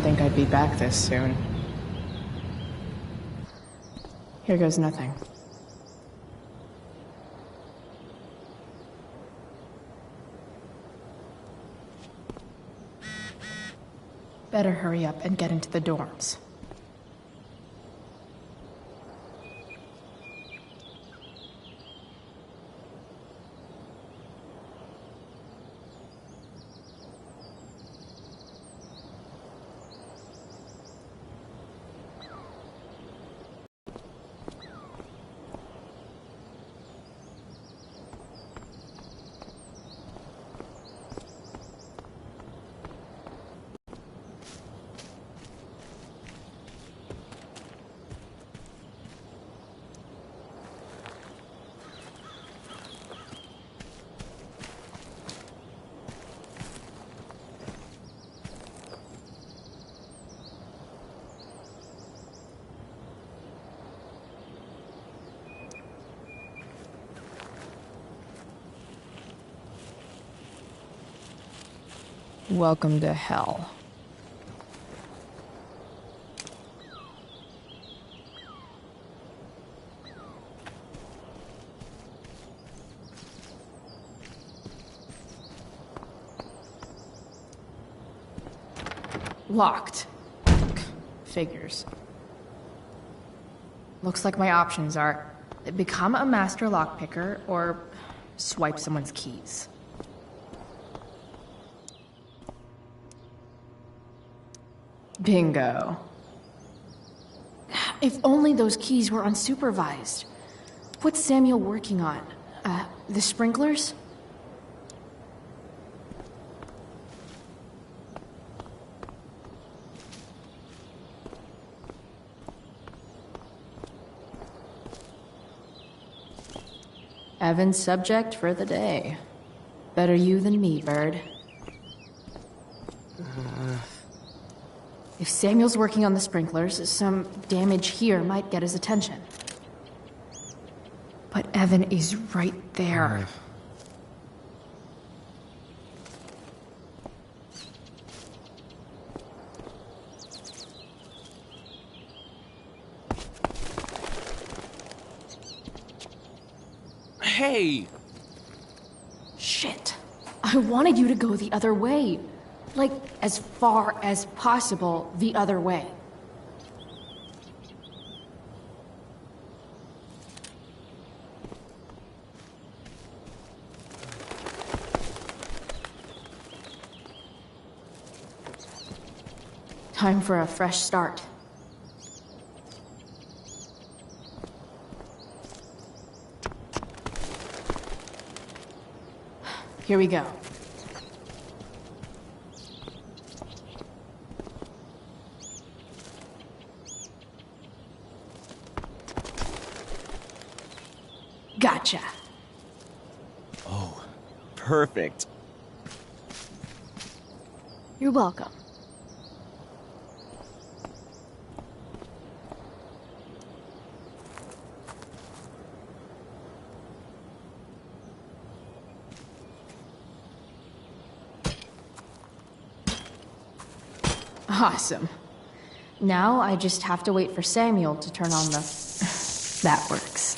think I'd be back this soon. Here goes nothing. Better hurry up and get into the dorms. Welcome to hell. Locked. Figures. Looks like my options are become a master lockpicker or swipe someone's keys. Bingo. If only those keys were unsupervised. What's Samuel working on? The sprinklers? Evan's subject for the day. Better you than me, Bird. If Samuel's working on the sprinklers, some damage here might get his attention. But Evan is right there. Hey! Shit. I wanted you to go the other way. Like, as far as possible the other way. Time for a fresh start. Here we go. Gotcha. Oh, perfect. You're welcome. Awesome. Now I just have to wait for Samuel to turn on the... That works.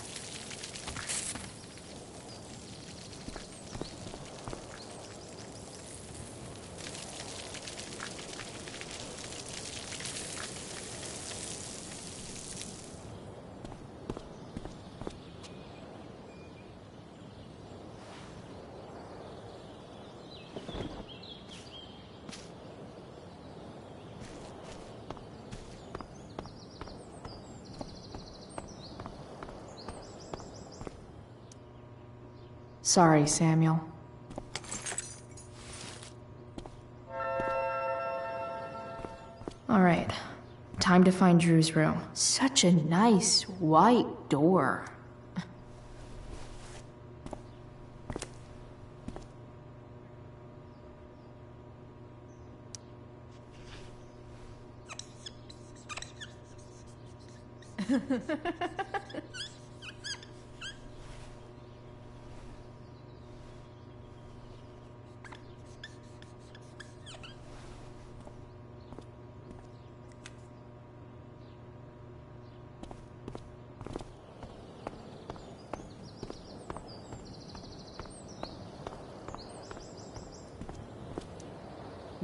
Sorry, Samuel. All right, time to find Drew's room. Such a nice white door.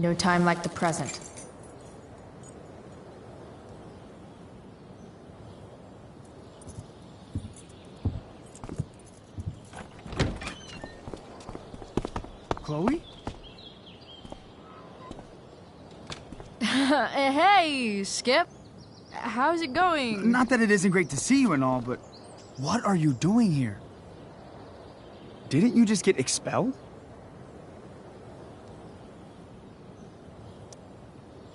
No time like the present. Chloe? Hey, Skip. How's it going? Not that it isn't great to see you and all, but what are you doing here? Didn't you just get expelled?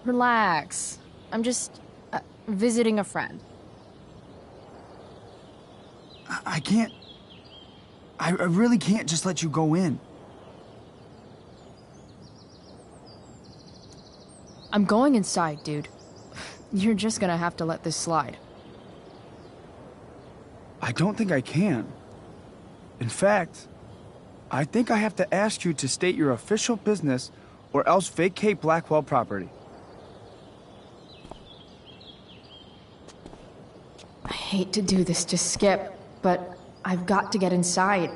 Relax. I'm just visiting a friend. I can't... I really can't just let you go in. I'm going inside, dude. You're just gonna have to let this slide. I don't think I can. In fact, I think I have to ask you to state your official business or else vacate Blackwell property. I hate to do this to Skip, but I've got to get inside.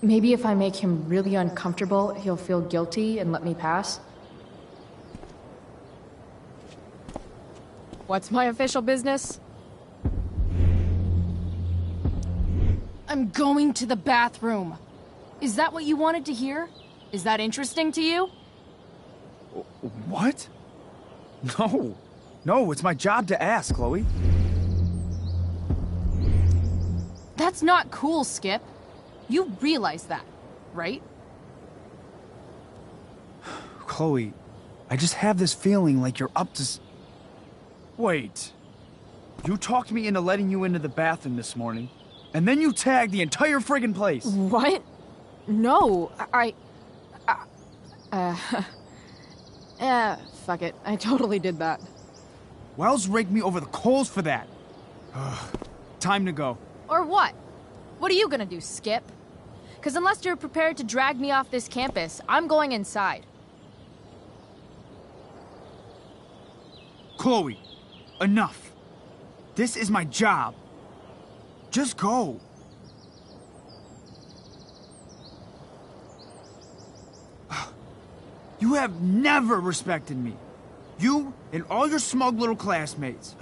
Maybe if I make him really uncomfortable, he'll feel guilty and let me pass. What's my official business? I'm going to the bathroom. Is that what you wanted to hear? Is that interesting to you? What? No. No, it's my job to ask, Chloe. That's not cool, Skip. You realize that, right? Chloe, I just have this feeling like you're up to... Wait. You talked me into letting you into the bathroom this morning, and then you tagged the entire friggin' place. What? No, fuck it. I totally did that. Wells raked me over the coals for that. Time to go. Or what? What are you gonna do, Skip? Because unless you're prepared to drag me off this campus, I'm going inside. Chloe, enough. This is my job. Just go. You have never respected me. You and all your smug little classmates.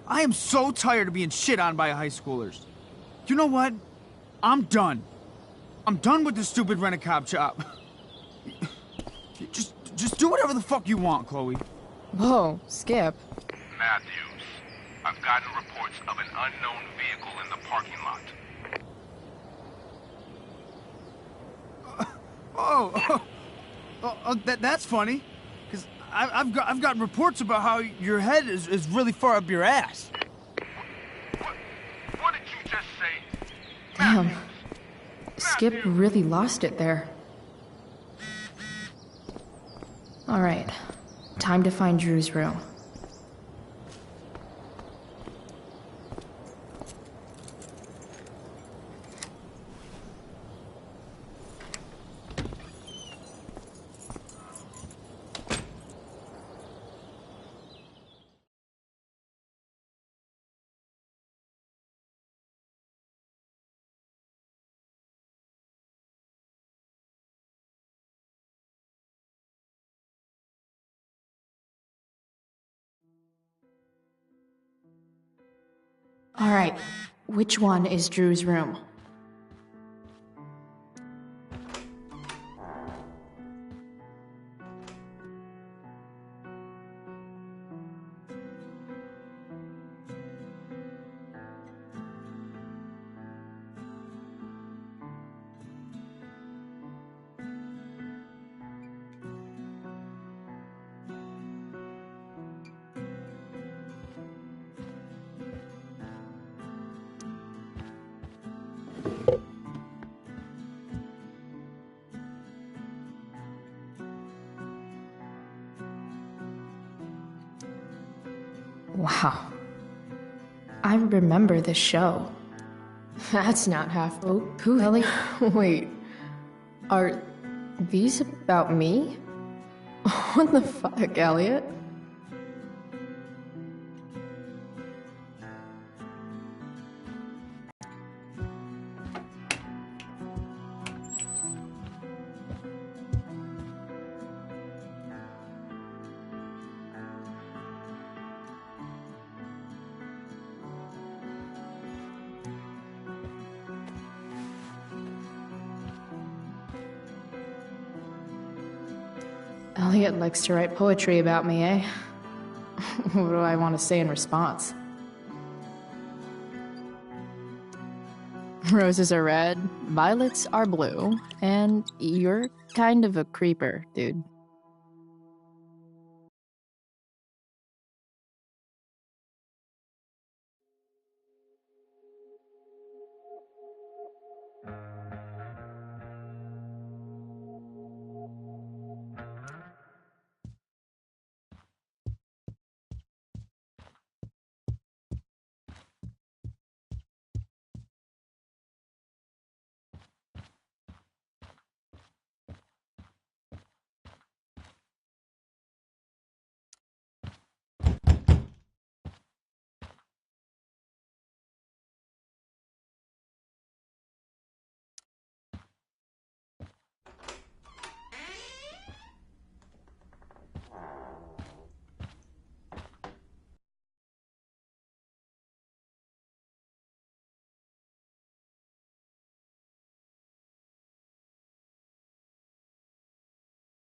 I am so tired of being shit on by high schoolers. You know what? I'm done. I'm done with this stupid rent-a-cop job. Just do whatever the fuck you want, Chloe. Whoa, Skip. Matthews, I've gotten reports of an unknown vehicle in the parking lot. That's funny. Because I've gotten reports about how your head is really far up your ass. What did you just say? Damn. Matthews. Skip really lost it there. All right. Time to find Drew's room. All right, which one is Drew's room? Wow. I remember this show. That's not half. Oh, who? Ellie? Wait. Are these about me? What the fuck, Elliot? Elliot likes to write poetry about me, eh? What do I want to say in response? Roses are red, violets are blue, and you're kind of a creeper, dude.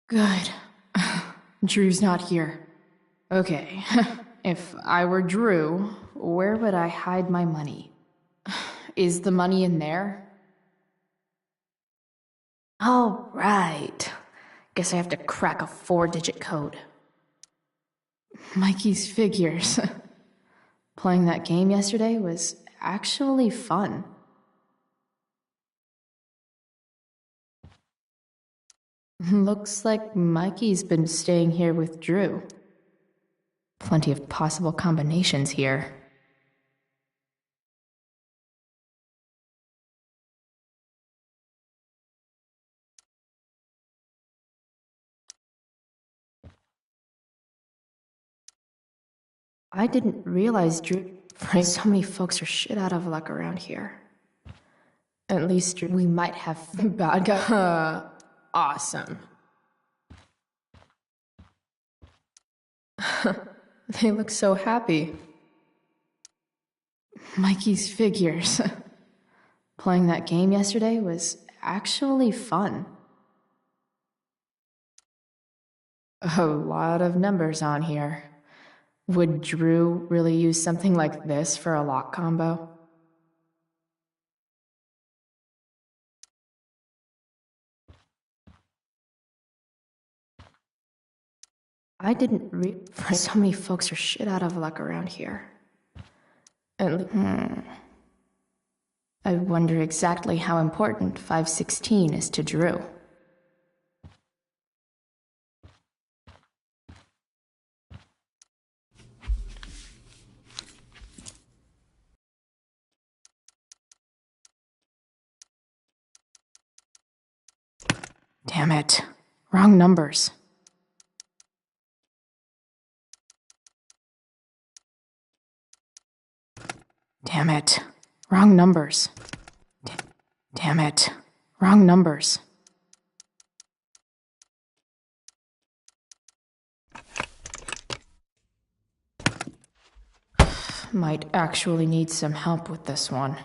Good. Drew's not here. Okay. If I were Drew, where would I hide my money? Is the money in there? All right. Guess I have to crack a 4-digit code. Mikey's figures. Playing that game yesterday was actually fun. Looks like Mikey's been staying here with Drew. Plenty of possible combinations here. I didn't realize Drew... So many folks are shit out of luck around here. At least we might have bad guy. Awesome. They look so happy. Mikey's figures. Playing that game yesterday was actually fun. A lot of numbers on here. Would Drew really use something like this for a lock combo? I didn't so many folks are shit out of luck around here. I wonder exactly how important 516 is to Drew. Damn it. Wrong numbers. Damn it. Wrong numbers. Damn it. Wrong numbers. Might actually need some help with this one.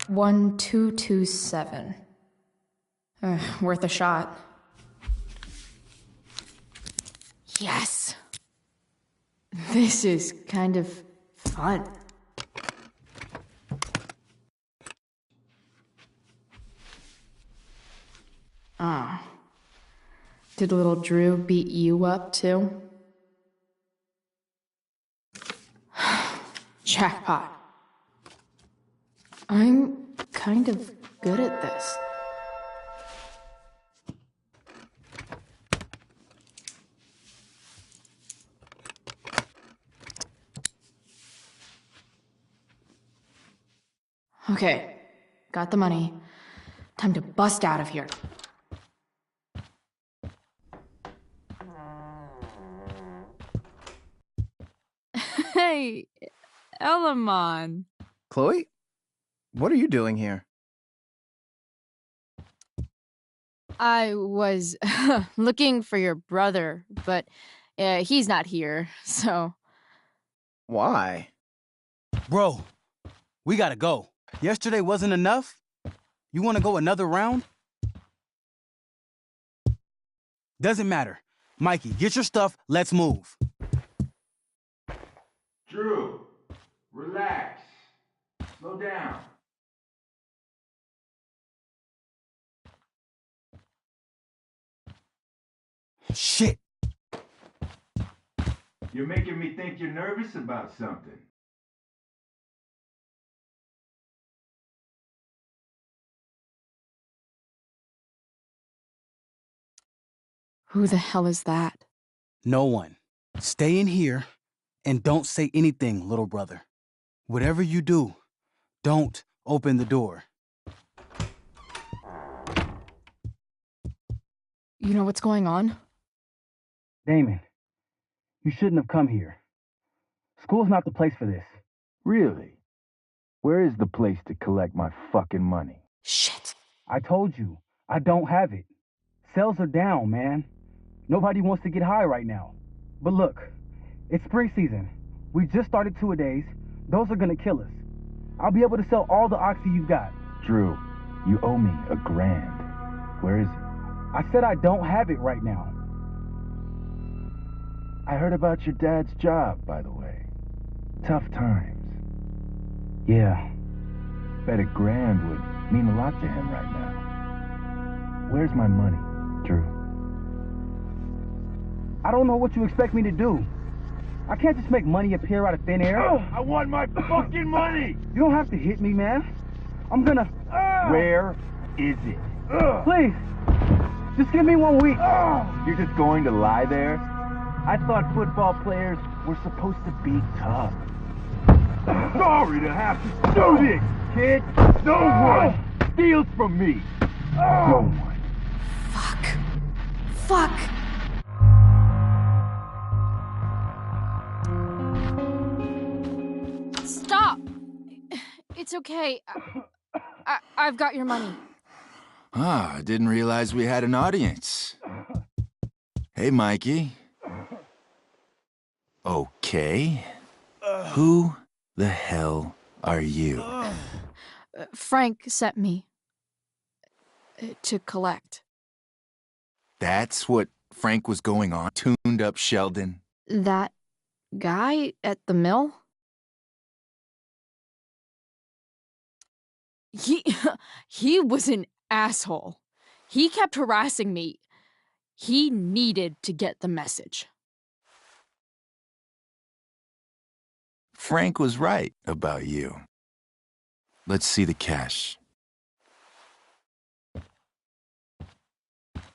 One, 227. Worth a shot. Yes! This is kind of fun. Ah. Did little Drew beat you up, too? Jackpot. I'm kind of good at this. Okay, got the money. Time to bust out of here. Hey, Elamon. Chloe? What are you doing here? I was looking for your brother, but he's not here, so... Why? Bro, we gotta go. Yesterday wasn't enough? You wanna go another round? Doesn't matter. Mikey, get your stuff, let's move. Drew, relax. Slow down. Shit. You're making me think you're nervous about something. Who the hell is that? No one. Stay in here and don't say anything, little brother. Whatever you do, don't open the door. You know what's going on? Damon, you shouldn't have come here. School's not the place for this. Really? Where is the place to collect my fucking money? Shit. I told you, I don't have it. Sales are down, man. Nobody wants to get high right now. But look, it's spring season. We just started two-a-days. Those are gonna kill us. I'll be able to sell all the oxy you've got. Drew, you owe me $1,000. Where is it? I said I don't have it right now. I heard about your dad's job, by the way. Tough times. Yeah. Bet $1,000 would mean a lot to him right now. Where's my money, Drew? I don't know what you expect me to do. I can't just make money appear out of thin air. I want my fucking money! You don't have to hit me, man. I'm gonna... Where is it? Please, just give me 1 week. You're just going to lie there? I thought football players were supposed to be tough. Sorry to have to do this, kid. No one steals from me. No one. Fuck. Stop! It's okay. I've got your money. Ah, I didn't realize we had an audience. Hey, Mikey. Okay. Who the hell are you? Frank sent me to collect. That's what Frank was going on, tuned up Sheldon. That guy at the mill? He was an asshole. He kept harassing me. He needed to get the message. Frank was right about you. Let's see the cash.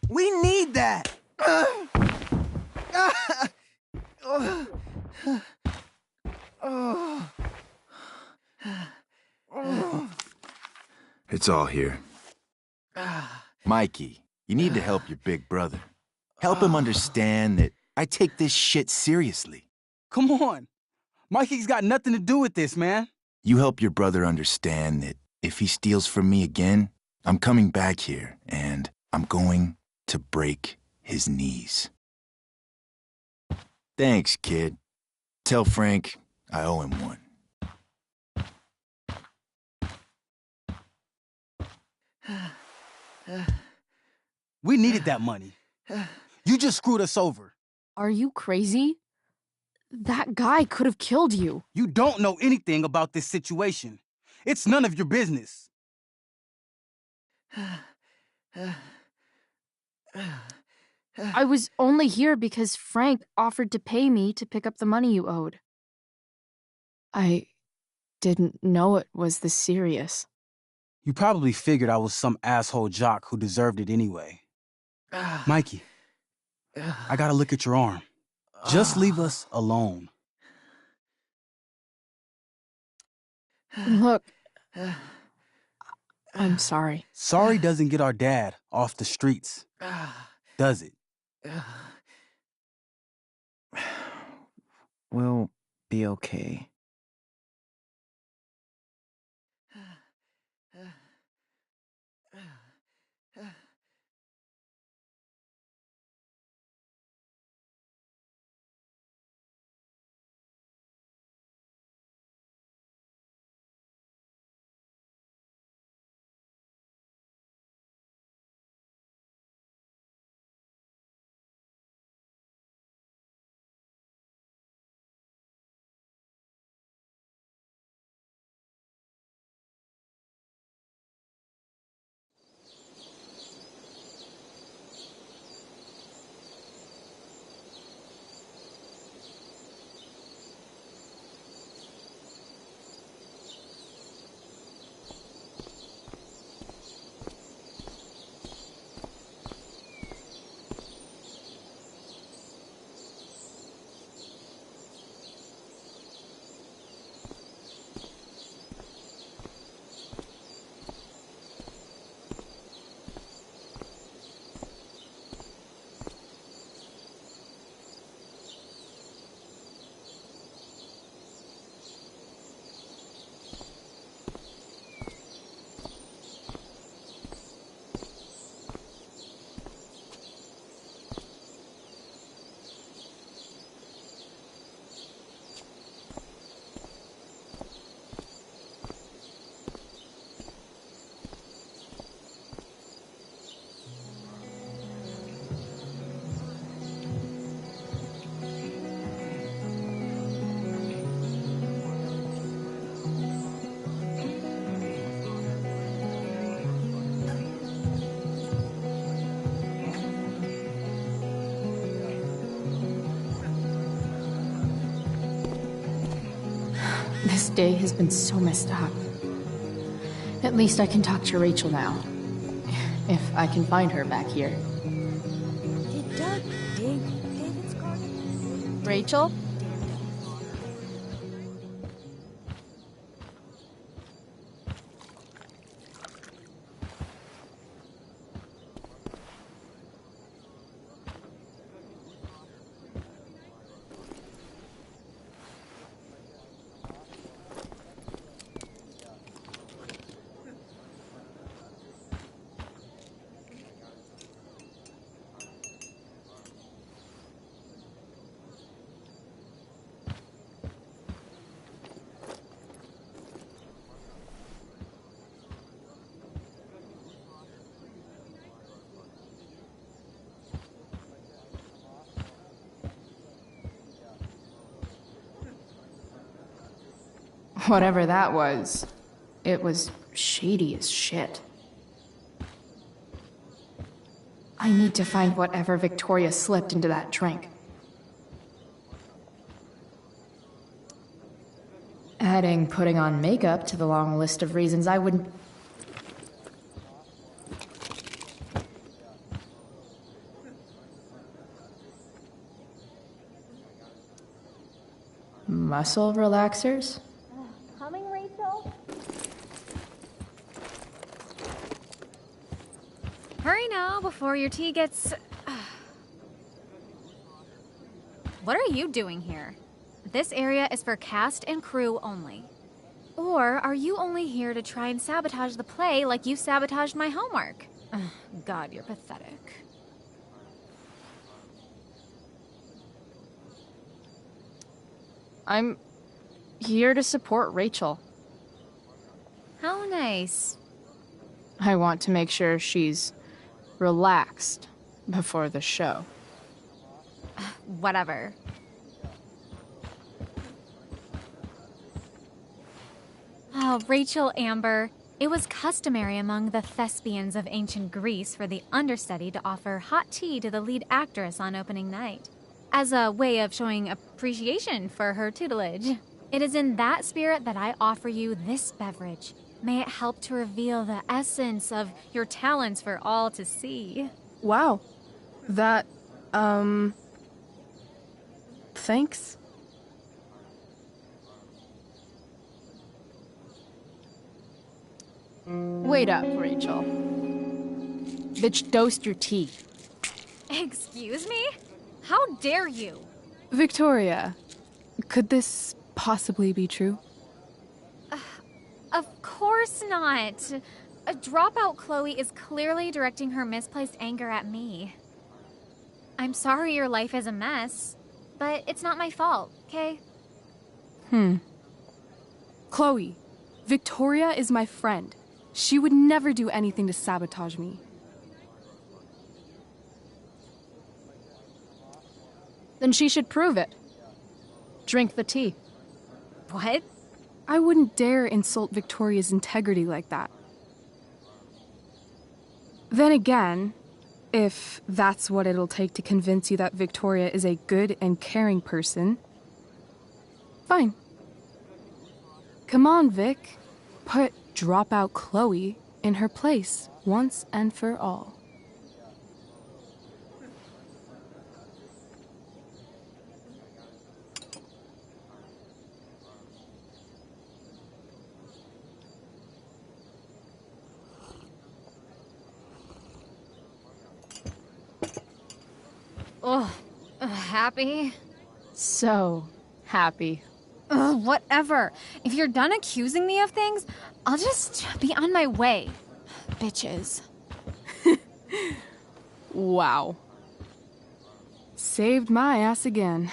We need that! It's all here. Mikey, you need to help your big brother. Help him understand that I take this shit seriously. Come on. Mikey's got nothing to do with this, man. You help your brother understand that if he steals from me again, I'm coming back here and I'm going to break his knees. Thanks, kid. Tell Frank I owe him one. We needed that money. You just screwed us over. Are you crazy? That guy could have killed you. You don't know anything about this situation. It's none of your business. I was only here because Frank offered to pay me to pick up the money you owed. I didn't know it was this serious. You probably figured I was some asshole jock who deserved it anyway. Mikey, I gotta look at your arm. Just leave us alone. Look, I'm sorry. Sorry doesn't get our dad off the streets, does it? We'll be okay. This day has been so messed up. At least I can talk to Rachel now. If I can find her back here. Did Doug dig David's car? Rachel? Whatever that was, it was shady as shit. I need to find whatever Victoria slipped into that drink. Adding putting on makeup to the long list of reasons I wouldn't... Muscle relaxers? Coming, Rachel? Hurry now before your tea gets... What are you doing here? This area is for cast and crew only. Or are you only here to try and sabotage the play like you sabotaged my homework? God, you're pathetic. I'm here to support Rachel. How nice. I want to make sure she's relaxed before the show. Whatever. Oh, Rachel Amber. It was customary among the thespians of ancient Greece for the understudy to offer hot tea to the lead actress on opening night, as a way of showing appreciation for her tutelage. It is in that spirit that I offer you this beverage. May it help to reveal the essence of your talents for all to see. Wow. That, thanks. Wait up, Rachel. Bitch, dosed your tea. Excuse me? How dare you? Victoria, could this possibly be true? Of course not. A dropout Chloe is clearly directing her misplaced anger at me. I'm sorry your life is a mess, but it's not my fault, okay? Chloe, Victoria is my friend. She would never do anything to sabotage me. Then she should prove it. Drink the tea. What? I wouldn't dare insult Victoria's integrity like that. Then again, if that's what it'll take to convince you that Victoria is a good and caring person, fine. Come on, Vic. Put dropout Chloe in her place once and for all. Happy? So happy. Whatever. If you're done accusing me of things, I'll just be on my way. Bitches. Wow. Saved my ass again.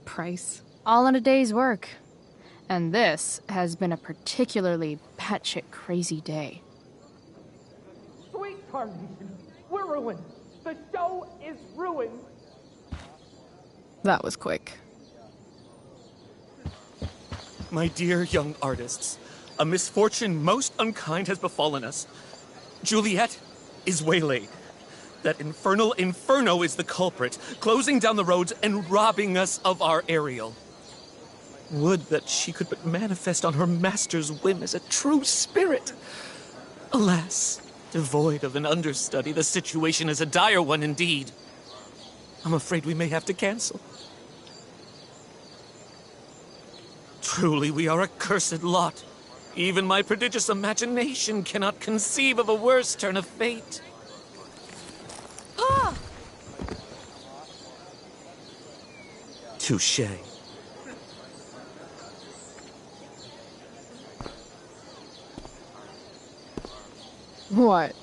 Price. All in a day's work. And this has been a particularly batshit crazy day. Sweet Carnation, we're ruined. The show is ruined. That was quick. My dear young artists, a misfortune most unkind has befallen us. Juliet is waylaid. That infernal inferno is the culprit, closing down the roads and robbing us of our Ariel. Would that she could but manifest on her master's whim as a true spirit. Alas, devoid of an understudy, the situation is a dire one indeed. I'm afraid we may have to cancel. Truly, we are a cursed lot. Even my prodigious imagination cannot conceive of a worse turn of fate. Ah! Touché. What?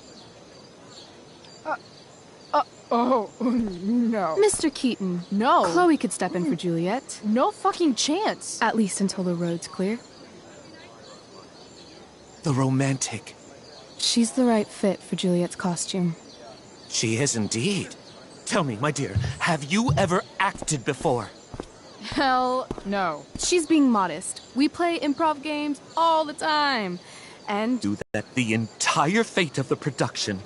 Oh, no. Mr. Keaton. No. Chloe could step in for Juliet. No fucking chance. At least until the road's clear. The romantic. She's the right fit for Juliet's costume. She is indeed. Tell me, my dear, have you ever acted before? Hell no. She's being modest. We play improv games all the time. And Do that the entire fate of the production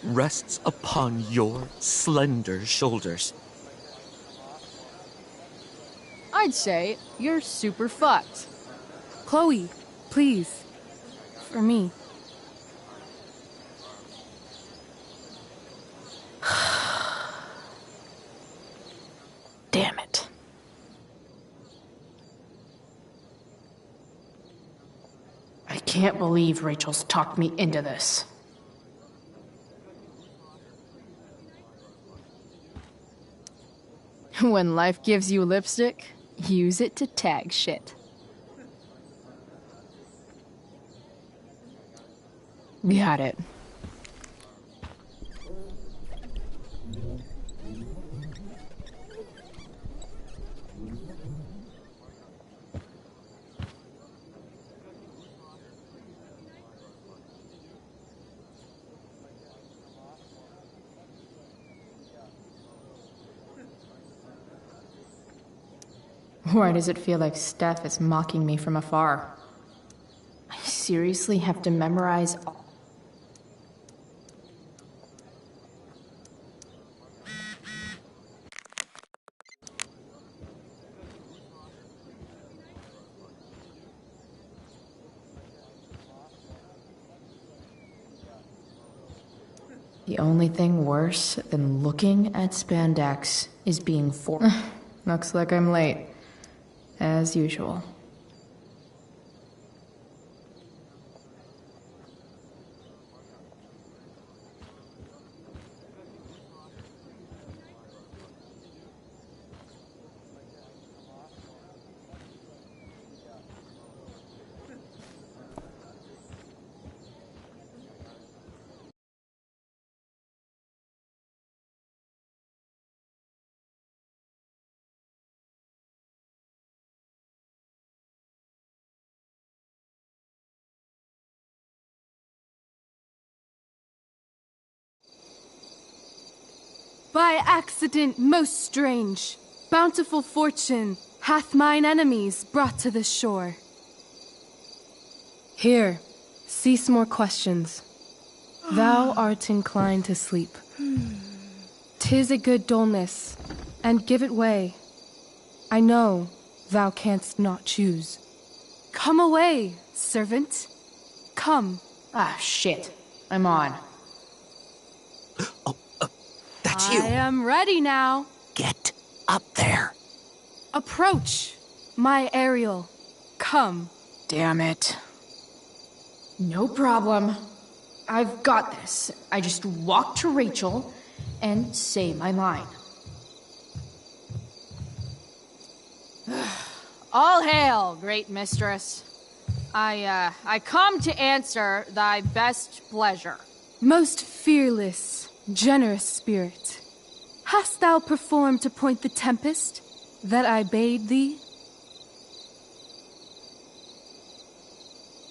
rests upon your slender shoulders. I'd say you're super fucked. Chloe, please. For me. Damn it. I can't believe Rachel's talked me into this. When life gives you lipstick, use it to tag shit. Got it. Why does it feel like Steph is mocking me from afar? I seriously have to memorize all... The only thing worse than looking at spandex is being forced. Looks like I'm late. As usual. By accident most strange, bountiful fortune hath mine enemies brought to this shore. Here, cease more questions. Thou art inclined to sleep. 'Tis a good dullness, and give it way. I know thou canst not choose. Come away, servant. Come. Ah, shit. I'm on. That's you. I am ready now. Get up there. Approach, my Ariel. Come. Damn it. No problem. I've got this. I just walk to Rachel and say my line. All hail, great mistress. I come to answer thy best pleasure. Most fearless, generous spirit, hast thou performed to point the tempest that I bade thee?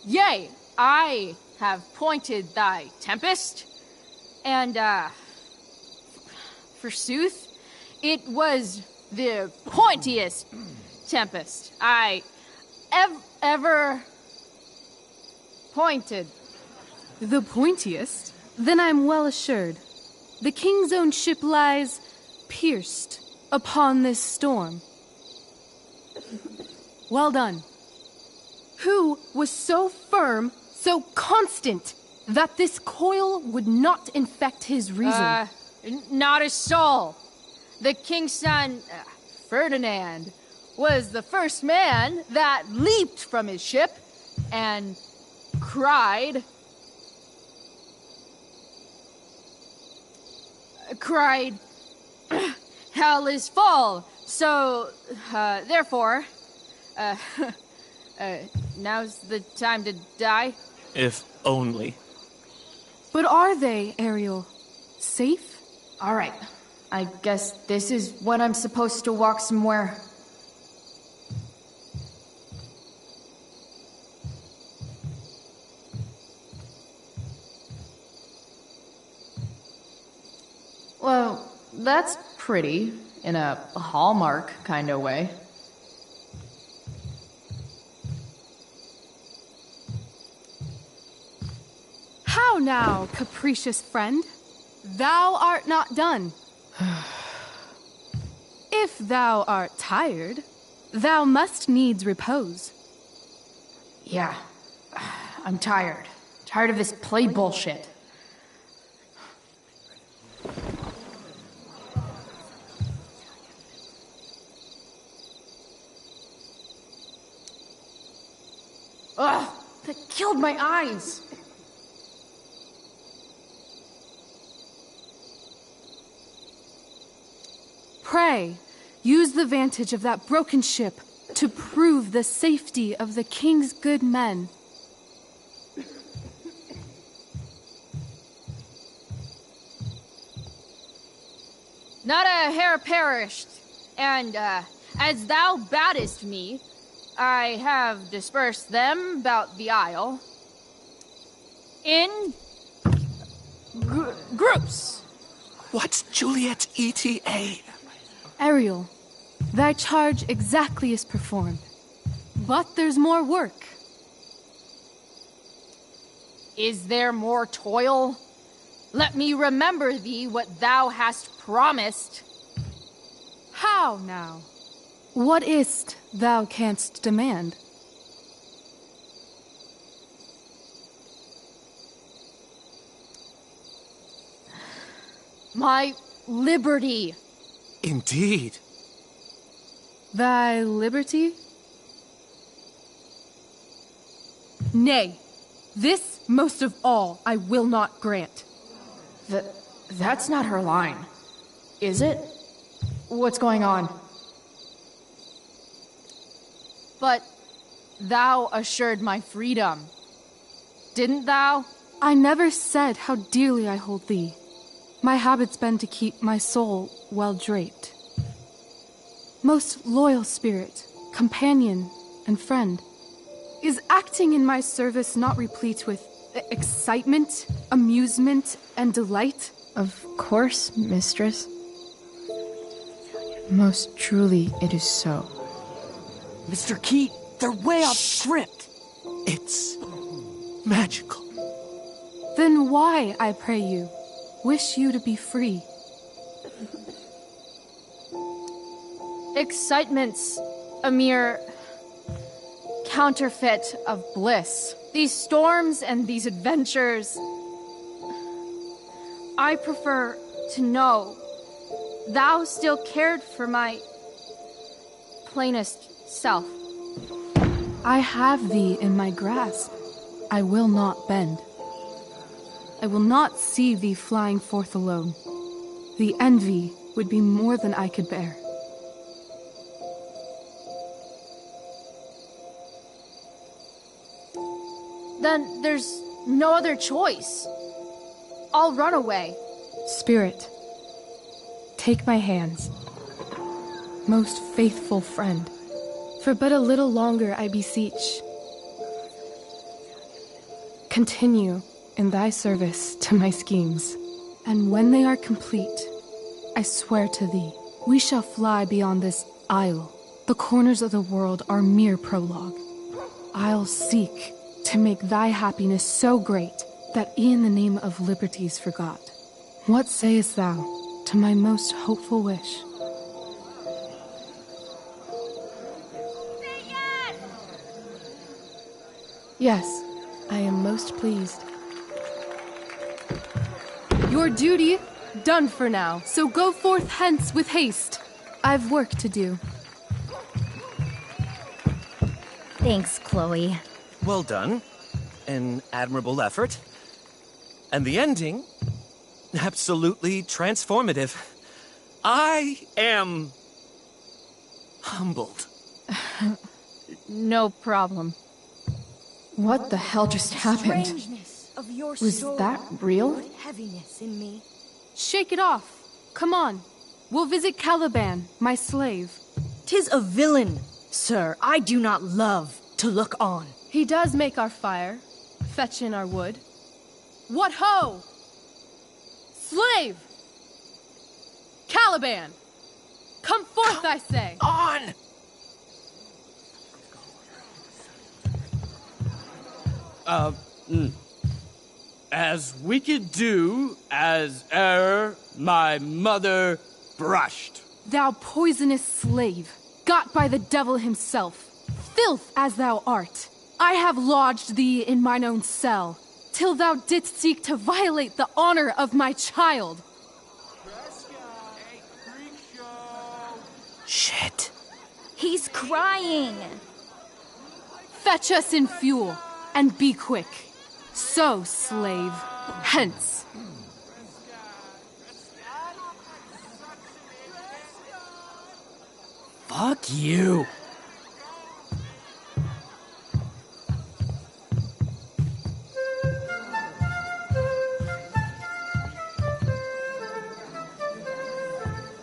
Yea, I have pointed thy tempest, and, forsooth, it was the pointiest tempest I ever pointed. The pointiest? Then I'm well assured. The king's own ship lies pierced upon this storm. Well done. Who was so firm, so constant, that this coil would not infect his reason? Not a soul. The king's son, Ferdinand, was the first man that leaped from his ship and cried, hell is full, so, therefore, now's the time to die? If only. But are they, Ariel? Safe? All right. I guess this is when I'm supposed to walk somewhere. Well, that's pretty, in a Hallmark kind of way. How now, capricious friend? Thou art not done. If thou art tired, thou must needs repose. Yeah, I'm tired. Tired of this play bullshit. Ugh, that killed my eyes. Pray, use the vantage of that broken ship to prove the safety of the king's good men. Not a hair perished, and, as thou badest me, I have dispersed them about the isle in groups. What's Juliet's ETA? Ariel, thy charge exactly is performed. But there's more work. Is there more toil? Let me remember thee what thou hast promised. How now? What is't thou canst demand? My liberty. Indeed. Thy liberty? Nay, this most of all I will not grant. That's not her line, is it? What's going on? But thou assured my freedom, didn't thou? I never said how dearly I hold thee. My habit's been to keep my soul well draped. Most loyal spirit, companion, and friend, is acting in my service not replete with excitement, amusement, and delight? Of course, mistress. Most truly it is so. Mr. Keat, they're way off script. It's magical. Then why, I pray you, wish you to be free? Excitement's a mere counterfeit of bliss. These storms and these adventures, I prefer to know thou still cared for my plainest self. I have thee in my grasp. I will not bend. I will not see thee flying forth alone. The envy would be more than I could bear. Then there's no other choice. I'll run away. Spirit, take my hands. Most faithful friend, for but a little longer I beseech. Continue in thy service to my schemes, and when they are complete, I swear to thee, we shall fly beyond this isle. The corners of the world are mere prologue. I'll seek to make thy happiness so great that e'en the name of liberty's forgot. What sayest thou to my most hopeful wish? Say yes! Yes, I am most pleased. Your duty done for now, so go forth hence with haste. I've work to do. Thanks, Chloe. Well done. An admirable effort. And the ending, absolutely transformative. I am humbled. No problem. What the hell just happened? Strangeness of your Was soul that real? put heaviness in me. Shake it off. Come on. We'll visit Caliban, my slave. 'Tis a villain, sir, I do not love to look on. He does make our fire, fetch in our wood. What ho! Slave! Caliban! Come forth, I say! On! As wicked do as e'er my mother brushed. Thou poisonous slave, got by the devil himself, filth as thou art, I have lodged thee in mine own cell, till thou didst seek to violate the honor of my child. Shit. He's crying. Fetch us in fuel, and be quick. So, slave, hence. Fuck you.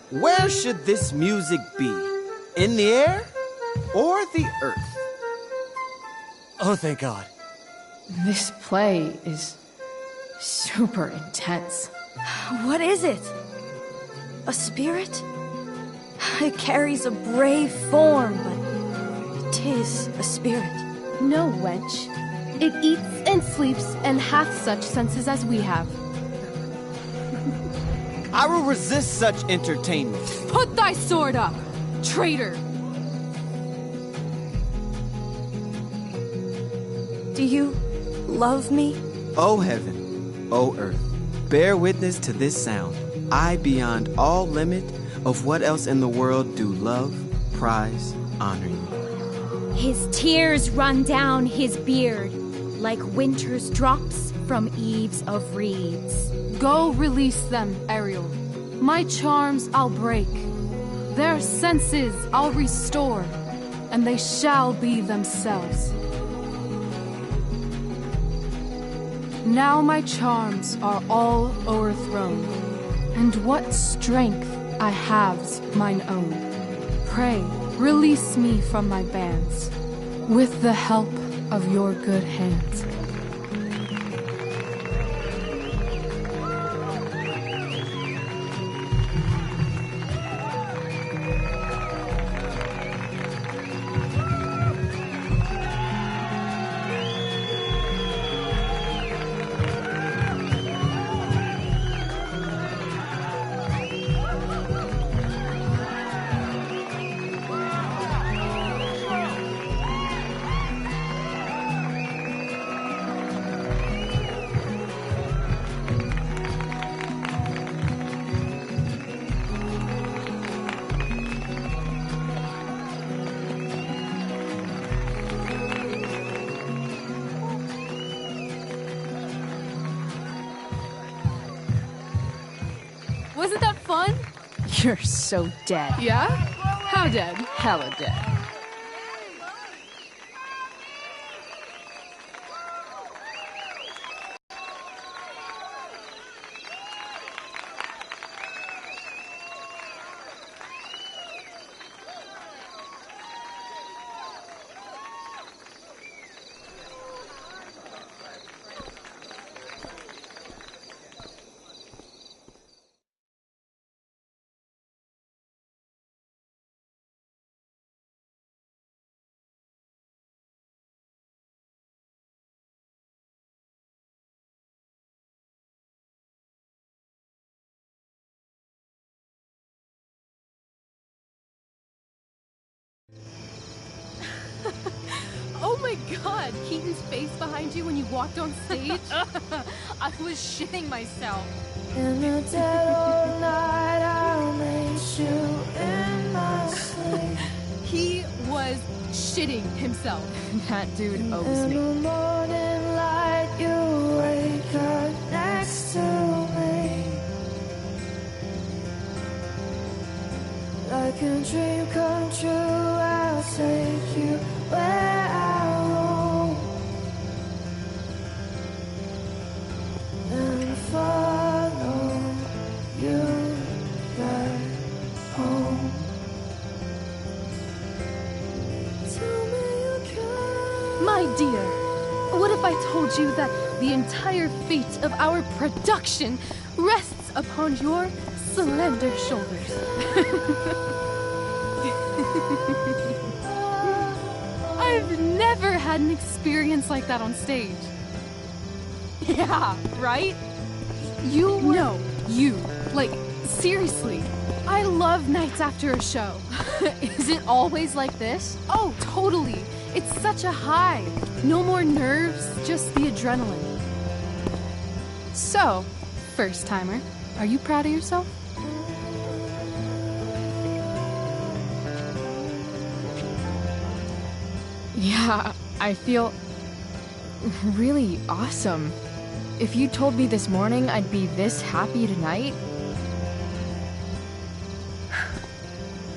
Where should this music be? In the air or the earth? Oh, thank God. This play is super intense. What is it? A spirit? It carries a brave form, but it is a spirit. No, wench. It eats and sleeps and hath such senses as we have. I will resist such entertainment. Put thy sword up, traitor! Do you love me? O heaven, O earth, bear witness to this sound. I, beyond all limit of what else in the world do love, prize, honor you. His tears run down his beard like winter's drops from eaves of reeds. Go release them, Ariel. My charms I'll break. Their senses I'll restore, and they shall be themselves. Now my charms are all o'erthrown, and what strength I have's mine own. Pray, release me from my bands, with the help of your good hands. Wasn't that fun? You're so dead. Yeah? How dead? Hella dead. my god, Keaton's face behind you when you walked on stage? I was shitting myself. In the dead of night, I'll meet you in my sleep. He was shitting himself. That dude owes In me. the morning light, you wake up next to me. Like a dream come true, I'll take you where I roam. And follow you back home. Tell me you care. My dear, what if I told you that the entire fate of our production rests upon your slender shoulders? I've never had an experience like that on stage. Yeah, right? You were... No, you. Like, seriously. I love nights after a show. Is it always like this? Oh, totally. It's such a high. No more nerves, just the adrenaline. So, first timer, are you proud of yourself? Yeah, I feel really awesome. If you told me this morning I'd be this happy tonight...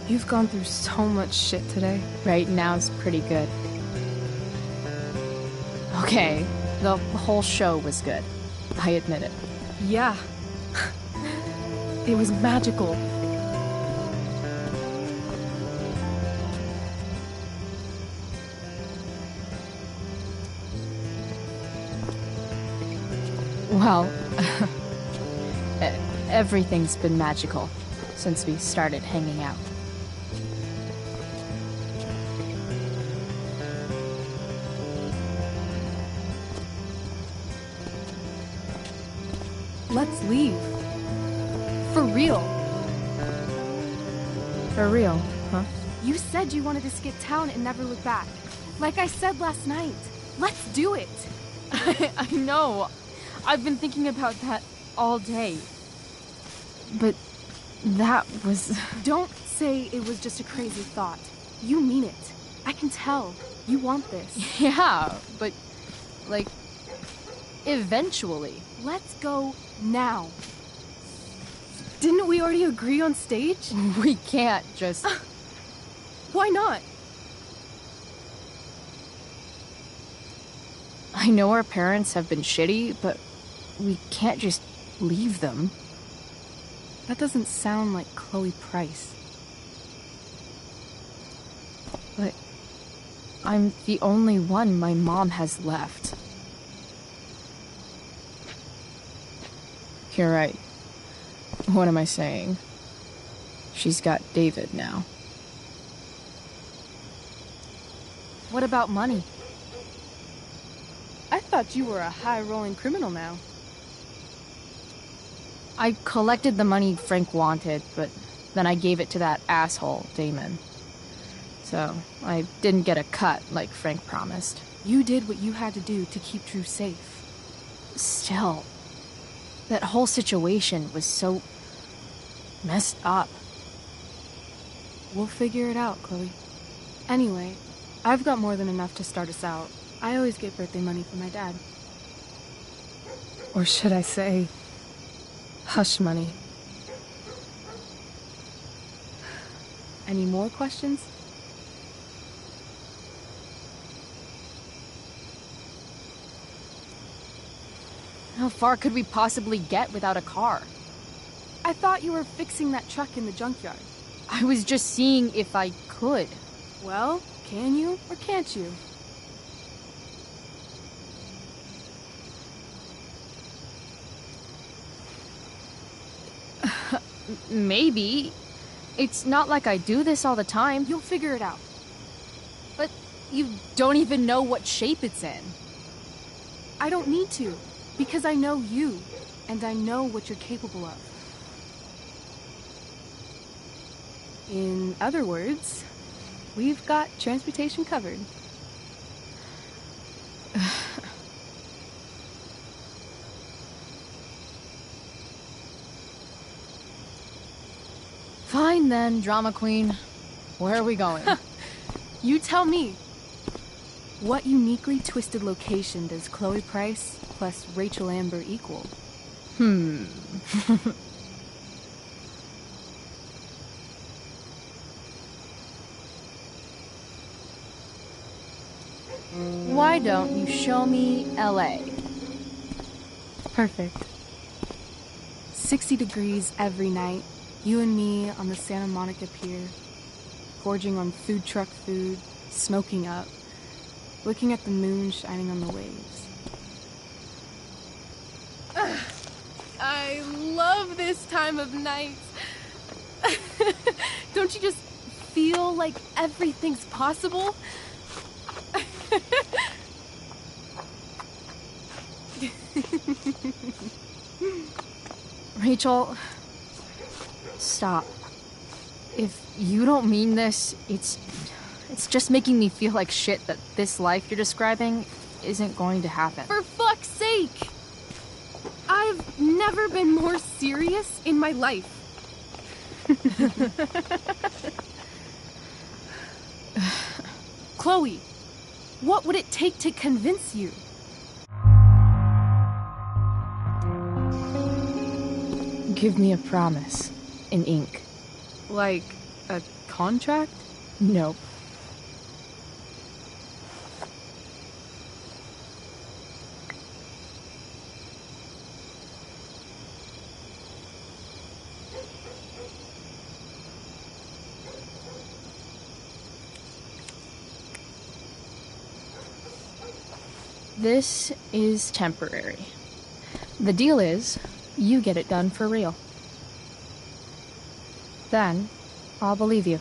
You've gone through so much shit today. Right now's pretty good. Okay, the whole show was good. I admit it. Yeah. It was magical. Well, everything's been magical since we started hanging out. Let's leave. For real. For real, huh? You said you wanted to skip town and never look back. Like I said last night. Let's do it. I know. I've been thinking about that all day. But that was... Don't say it was just a crazy thought. You mean it. I can tell. You want this. Yeah, but... like... eventually. Let's go now. Didn't we already agree on stage? We can't just... Why not? I know our parents have been shitty, but we can't just leave them. That doesn't sound like Chloe Price. But I'm the only one my mom has left. You're right. What am I saying? She's got David now. What about money? I thought you were a high-rolling criminal now. I collected the money Frank wanted, but then I gave it to that asshole, Damon. So, I didn't get a cut like Frank promised. You did what you had to do to keep Drew safe. Still, that whole situation was so... messed up. We'll figure it out, Chloe. Anyway, I've got more than enough to start us out. I always get birthday money from my dad. Or should I say, hush money. Any more questions? How far could we possibly get without a car? I thought you were fixing that truck in the junkyard. I was just seeing if I could. Well, can you or can't you? Maybe. It's not like I do this all the time. You'll figure it out. But you don't even know what shape it's in. I don't need to, because I know you, and I know what you're capable of. In other words, we've got transportation covered. Fine then, drama queen. Where are we going? You tell me. What uniquely twisted location does Chloe Price plus Rachel Amber equal? Why don't you show me LA? Perfect. 60 degrees every night. You and me on the Santa Monica Pier, gorging on food truck food, smoking up, looking at the moon shining on the waves. I love this time of night. Don't you just feel like everything's possible? Rachel, stop. If you don't mean this, it's just making me feel like shit that this life you're describing isn't going to happen. For fuck's sake! I've never been more serious in my life. Chloe, what would it take to convince you? Give me a promise. In ink. Like a contract? Nope. This is temporary. The deal is, you get it done for real. Then, I'll believe you.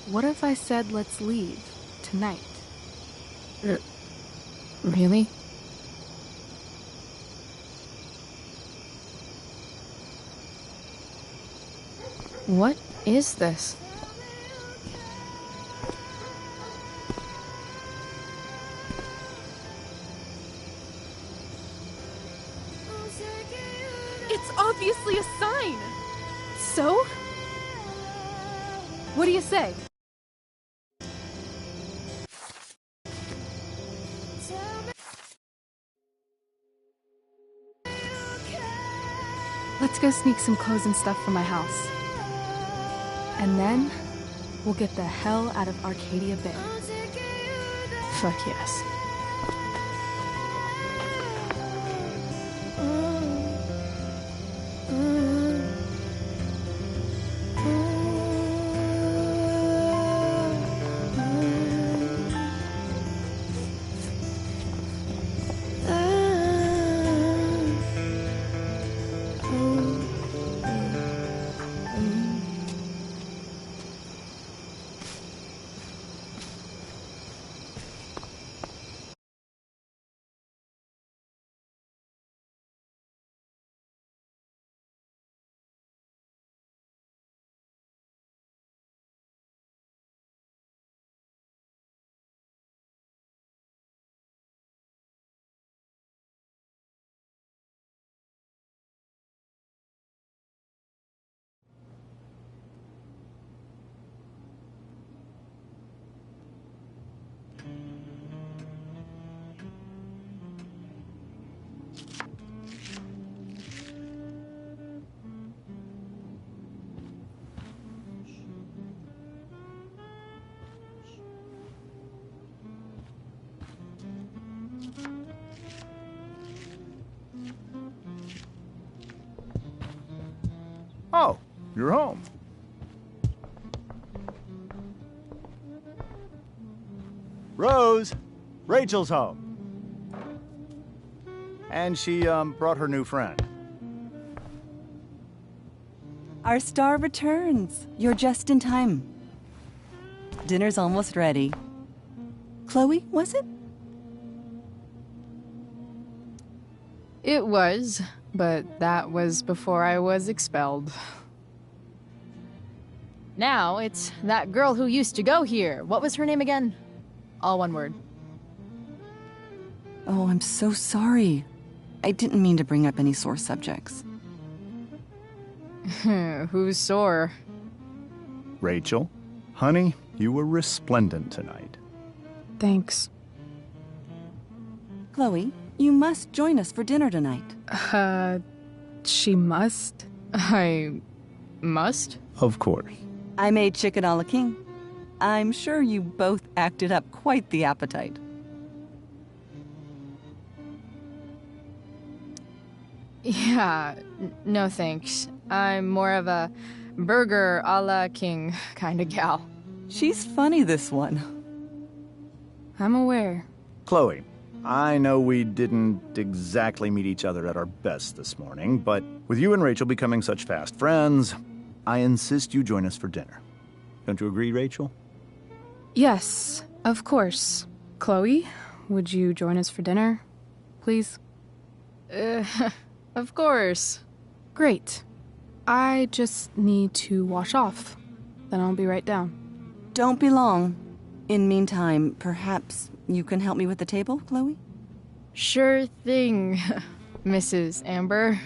What if I said let's leave tonight? Really? What is this? It's obviously a sign. So? What do you say? Let's go sneak some clothes and stuff from my house. And then, we'll get the hell out of Arcadia Bay. Fuck yes. Oh, you're home. Rose, Rachel's home. And she, brought her new friend. Our star returns. You're just in time. Dinner's almost ready. Chloe, was it? It was, but that was before I was expelled. Now it's that girl who used to go here. What was her name again? All one word. Oh, I'm so sorry. I didn't mean to bring up any sore subjects. Who's sore? Rachel, honey, you were resplendent tonight. Thanks. Chloe, you must join us for dinner tonight. She must? I must? Of course. I made chicken a la king. I'm sure you both acted up quite the appetite. Yeah, no thanks. I'm more of a burger a la king kind of gal. She's funny, this one. I'm aware. Chloe, I know we didn't exactly meet each other at our best this morning, but with you and Rachel becoming such fast friends, I insist you join us for dinner. Don't you agree, Rachel? Yes, of course. Chloe, would you join us for dinner, please? Of course. Great. I just need to wash off. Then I'll be right down. Don't be long. In meantime, perhaps you can help me with the table, Chloe? Sure thing, Mrs. Amber.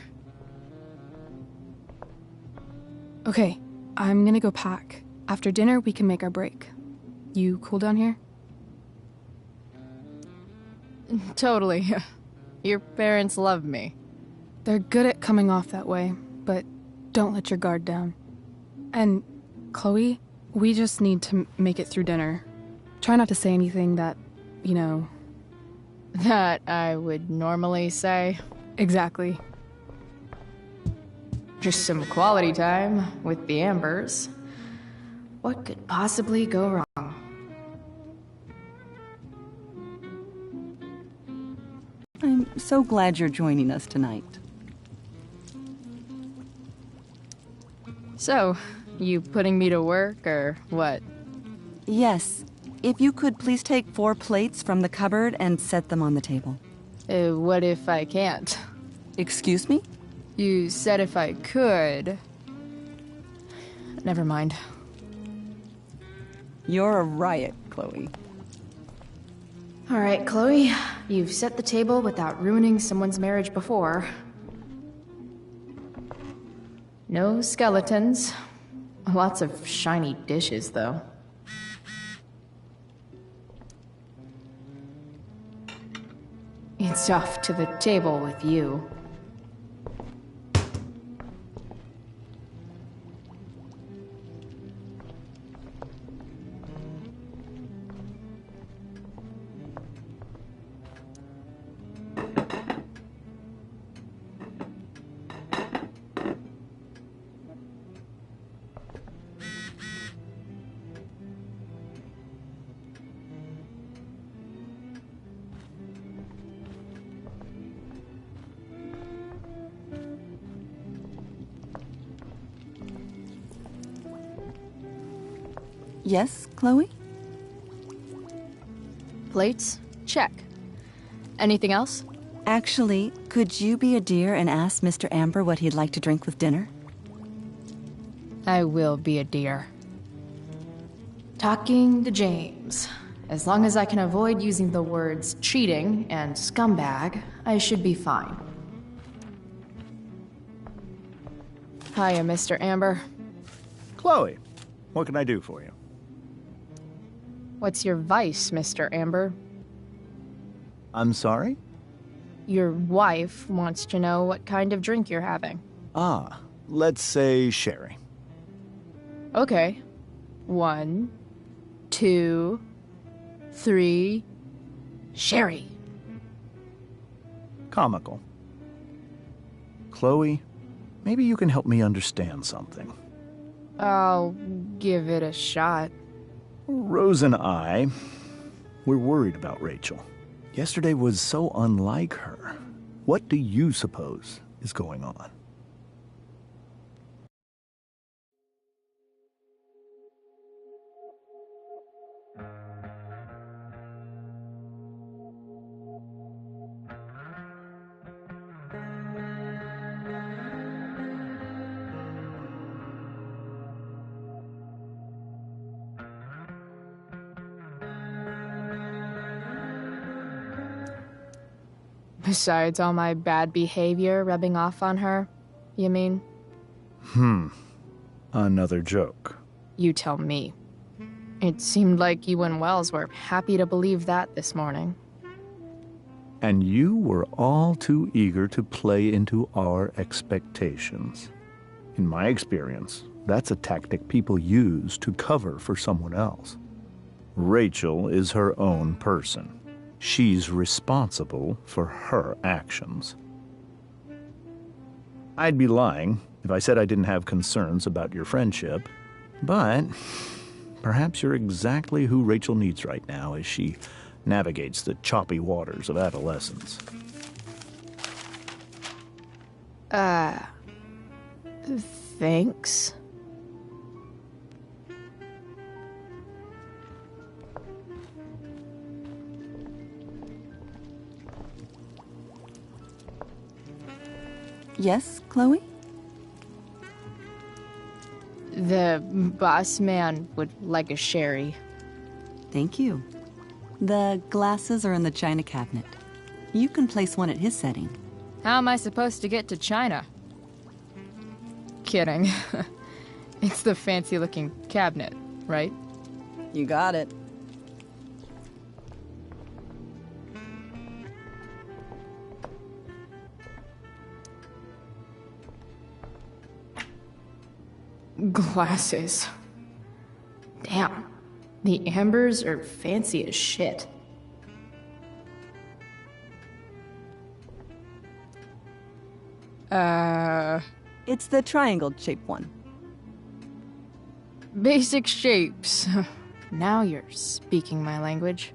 Okay, I'm gonna go pack. After dinner, we can make our break. You cool down here? Totally. Your parents love me. They're good at coming off that way, but don't let your guard down. And, Chloe, we just need to make it through dinner. Try not to say anything that, That I would normally say. Exactly. Just some quality time with the Ambers. What could possibly go wrong? I'm so glad you're joining us tonight. So, you putting me to work, or what? Yes. If you could please take 4 plates from the cupboard and set them on the table. What if I can't? Excuse me? You said if I could. Never mind. You're a riot, Chloe. All right, Chloe. You've set the table without ruining someone's marriage before. No skeletons. Lots of shiny dishes, though. It's off to the table with you. Yes, Chloe? Plates? Check. Anything else? Actually, could you be a dear and ask Mr. Amber what he'd like to drink with dinner? I will be a dear. Talking to James. As long as I can avoid using the words cheating and scumbag, I should be fine. Hiya, Mr. Amber. Chloe, what can I do for you? What's your vice, Mr. Amber? I'm sorry? Your wife wants to know what kind of drink you're having. Ah, let's say sherry. Okay. 1, 2, 3... Sherry. Comical. Chloe, maybe you can help me understand something. I'll give it a shot. Rose and I, we're worried about Rachel. Yesterday was so unlike her. What do you suppose is going on? Besides all my bad behavior rubbing off on her, you mean? Another joke. You tell me. It seemed like you and Wells were happy to believe that this morning. And you were all too eager to play into our expectations. In my experience, that's a tactic people use to cover for someone else. Rachel is her own person. She's responsible for her actions. I'd be lying if I said I didn't have concerns about your friendship, but perhaps you're exactly who Rachel needs right now as she navigates the choppy waters of adolescence. Thanks. Yes, Chloe? The boss man would like a sherry. Thank you. The glasses are in the china cabinet. You can place one at his setting. How am I supposed to get to China? Kidding. It's the fancy-looking cabinet, right? You got it. Glasses. Damn. The Ambers are fancy as shit. It's the triangle-shaped one. Basic shapes. Now you're speaking my language.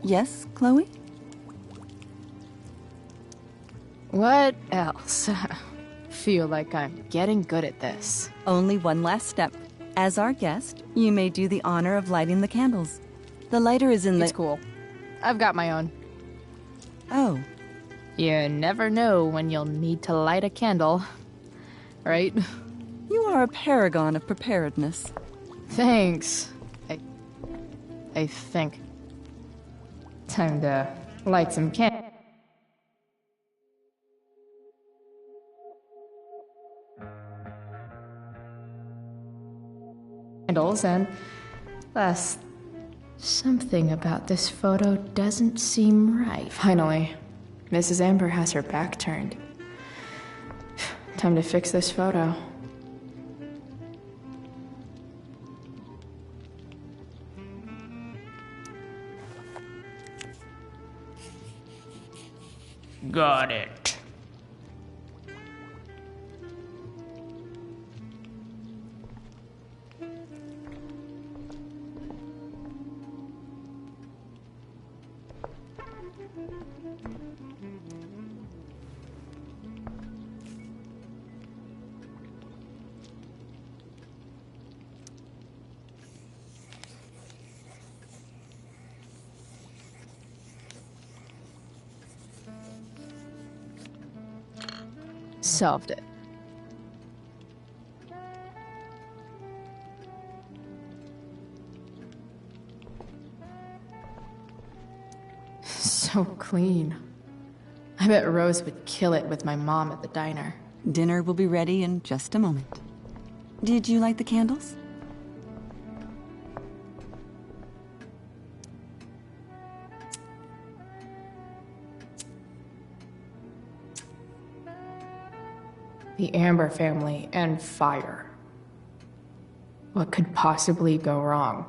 Yes, Chloe? What else? Feel like I'm getting good at this. Only one last step. As our guest, you may do the honor of lighting the candles. The lighter is in the... It's cool. I've got my own. Oh. You never know when you'll need to light a candle, right? You are a paragon of preparedness. Thanks. I think. Time to light some candles, and thus, something about this photo doesn't seem right. Finally, Mrs. Amber has her back turned. Time to fix this photo. Got it. Solved it. So clean. I bet Rose would kill it with my mom at the diner. Dinner will be ready in just a moment. Did you light the candles? The Amber family and fire. What could possibly go wrong?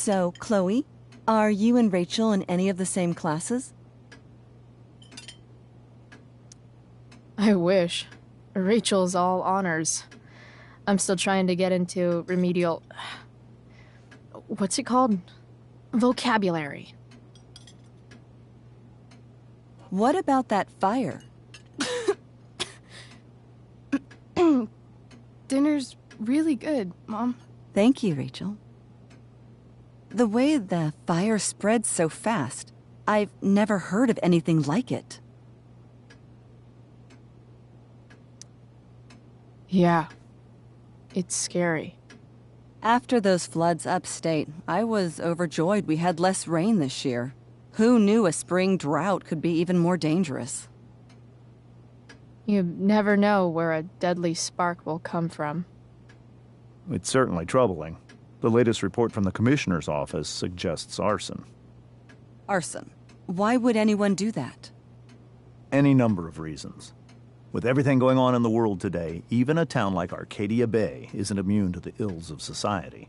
So, Chloe, are you and Rachel in any of the same classes? I wish. Rachel's all honors. I'm still trying to get into remedial... What's it called? Vocabulary. What about that fire? Dinner's really good, Mom. Thank you, Rachel. The way the fire spreads so fast, I've never heard of anything like it. Yeah. It's scary. After those floods upstate, I was overjoyed we had less rain this year. Who knew a spring drought could be even more dangerous? You never know where a deadly spark will come from. It's certainly troubling. The latest report from the Commissioner's office suggests arson. Arson? Why would anyone do that? Any number of reasons. With everything going on in the world today, even a town like Arcadia Bay isn't immune to the ills of society.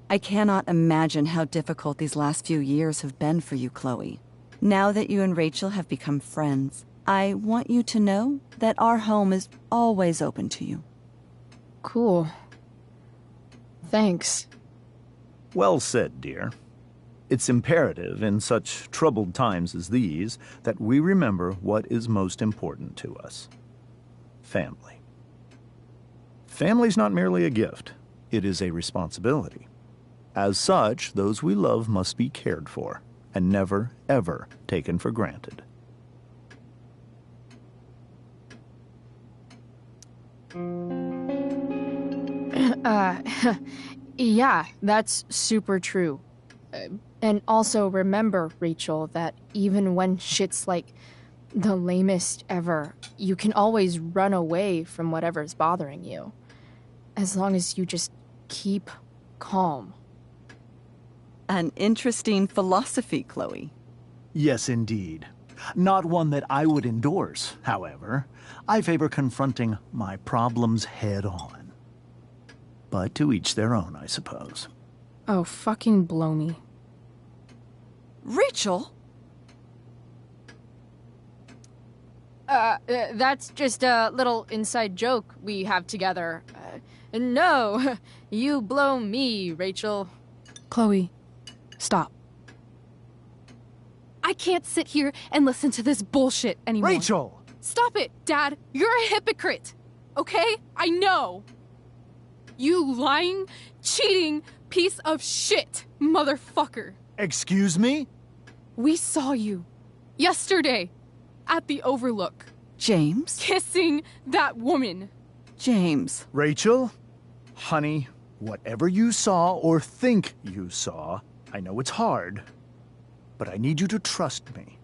I cannot imagine how difficult these last few years have been for you, Chloe. Now that you and Rachel have become friends, I want you to know that our home is always open to you. Cool. Thanks. Well said, dear. It's imperative in such troubled times as these that we remember what is most important to us. Family. Family's not merely a gift. It is a responsibility. As such, those we love must be cared for and never, ever taken for granted. Yeah, that's super true. And also remember, Rachel, that even when shit's like the lamest ever, you can always run away from whatever's bothering you. As long as you just keep calm. An interesting philosophy, Chloe. Yes, indeed. Not one that I would endorse, however. I favor confronting my problems head on. But to each their own, I suppose. Oh, fucking blow me. Rachel? That's just a little inside joke we have together. No, you blow me, Rachel. Chloe, stop. I can't sit here and listen to this bullshit anymore. Rachel! Stop it, Dad. You're a hypocrite. Okay? I know. You lying, cheating piece of shit, motherfucker. Excuse me? We saw you yesterday at the Overlook. James? Kissing that woman. James. Rachel? Honey, whatever you saw or think you saw, I know it's hard, but I need you to trust me.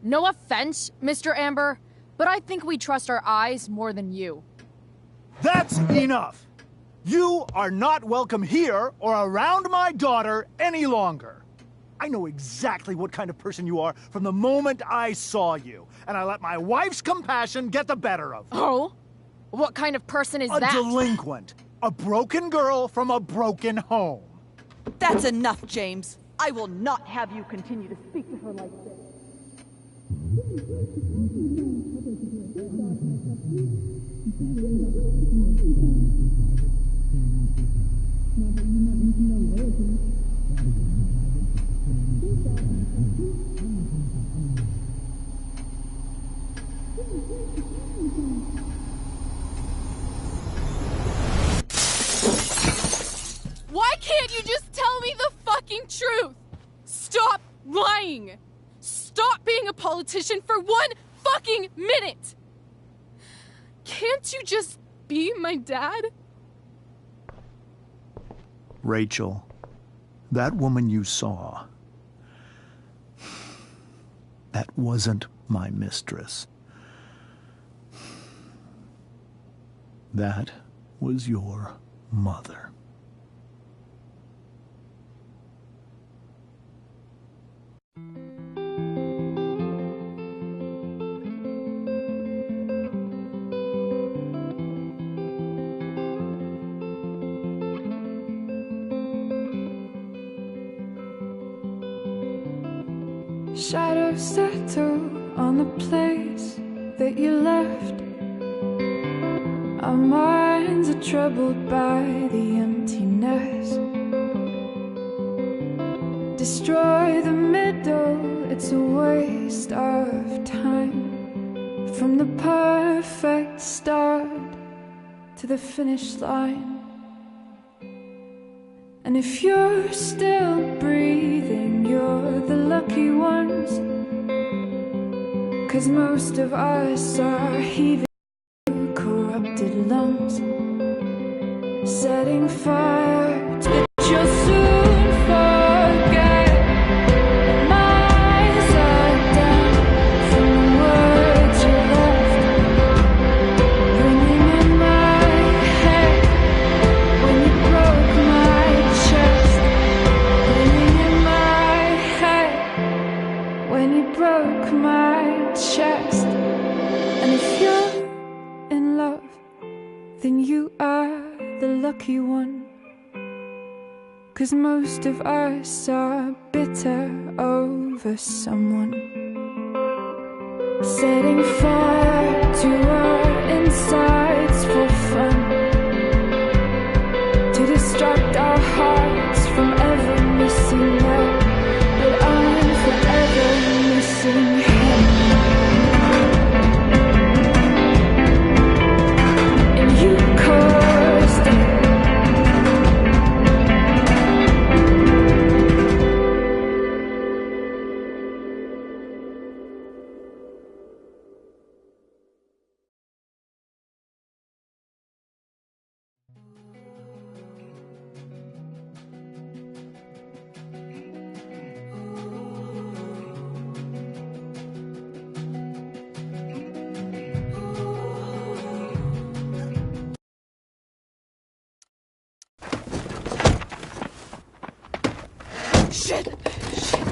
No offense, Mr. Amber, but I think we trust our eyes more than you. That's enough! You are not welcome here or around my daughter any longer. I know exactly what kind of person you are from the moment I saw you, and I let my wife's compassion get the better of me. Oh? What kind of person is that? A delinquent. A broken girl from a broken home. That's enough, James. I will not have you continue to speak to her like this. Why can't you just tell me the fucking truth? Stop lying. Stop being a politician for 1 fucking minute. Can't you just be my dad? Rachel, that woman you saw, that wasn't my mistress. That was your mother. Shadows settle on the place that you left. Our minds are troubled by the emptiness. Destroy the middle, it's a waste of time. From the perfect start to the finish line. And if you're still breathing, you're the lucky ones. 'Cause most of us are heaving corrupted lungs, setting fire to the you'll soon forget. Minds are down from the words you left, ringing in my head when you broke my chest, ringing in my head when you broke my chest. And if you're in love, then you are the lucky one. 'Cause most of us are bitter over someone, setting fire to our insides for fun, to distract our hearts from ever missing love. But I'm forever missing him. And you caused it.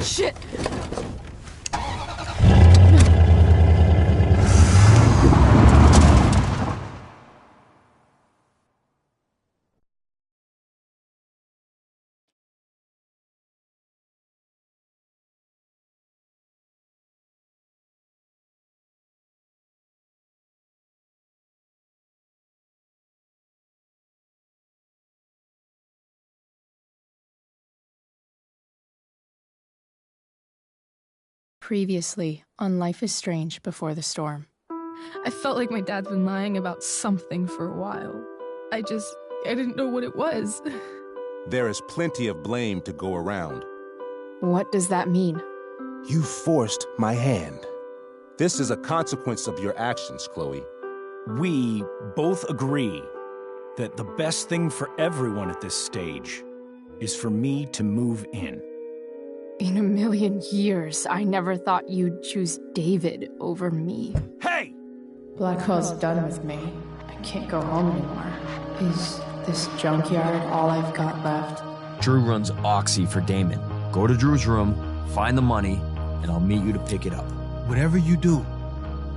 Shit! Previously on Life is Strange Before the Storm. I felt like my dad's been lying about something for a while. I didn't know what it was. There is plenty of blame to go around. What does that mean? You forced my hand. This is a consequence of your actions, Chloe. We both agree that the best thing for everyone at this stage is for me to move in. In a million years, I never thought you'd choose David over me. Hey! Blackwell's done with me. I can't go home anymore. Is this junkyard all I've got left? Drew runs Oxy for Damon. Go to Drew's room, find the money, and I'll meet you to pick it up. Whatever you do,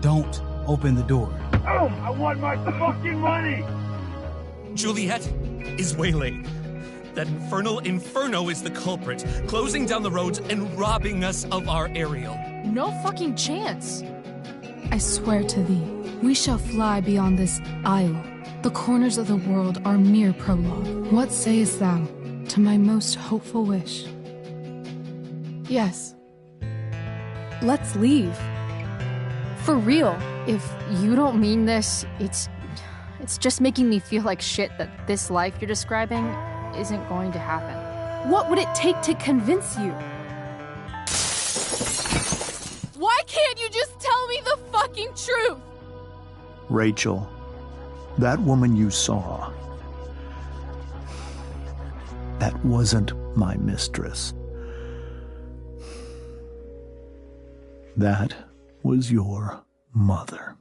don't open the door. Oh, I want my fucking money! Juliet is waylaid. That infernal Inferno is the culprit, closing down the roads and robbing us of our aerial. No fucking chance. I swear to thee, we shall fly beyond this isle. The corners of the world are mere prologue. What sayest thou to my most hopeful wish? Yes. Let's leave. For real. If you don't mean this, it's just making me feel like shit that this life you're describing isn't going to happen. What would it take to convince you? Why can't you just tell me the fucking truth? Rachel, that woman you saw, that wasn't my mistress. That was your mother.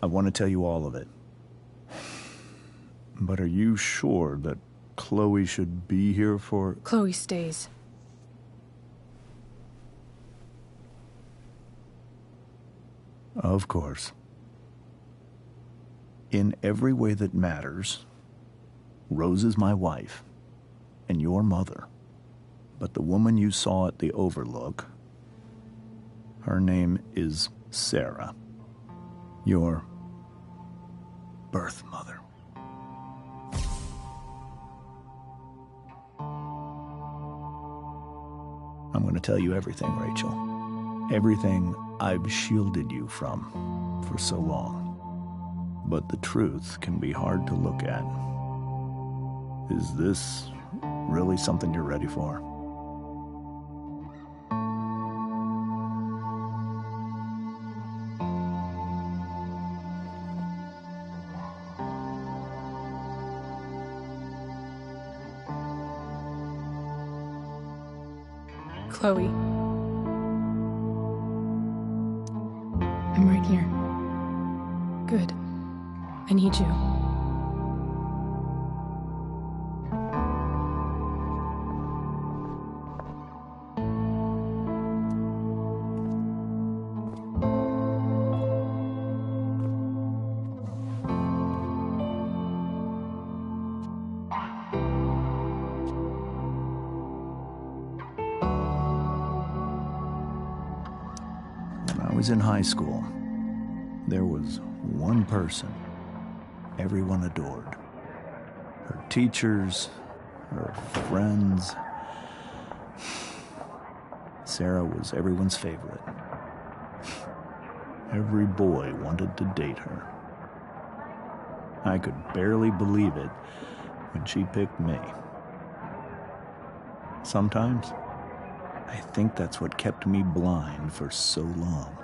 I want to tell you all of it. But are you sure that Chloe should be here for... Chloe stays. Of course. In every way that matters, Rose is my wife and your mother. But the woman you saw at the Overlook, her name is Sarah, your birth mother. I'm going to tell you everything, Rachel. Everything I've shielded you from for so long. But the truth can be hard to look at. Is this really something you're ready for? Chloe. I'm right here. Good. I need you. When I was in high school, there was one person everyone adored. Her teachers, her friends. Sarah was everyone's favorite. Every boy wanted to date her. I could barely believe it when she picked me. Sometimes, I think that's what kept me blind for so long.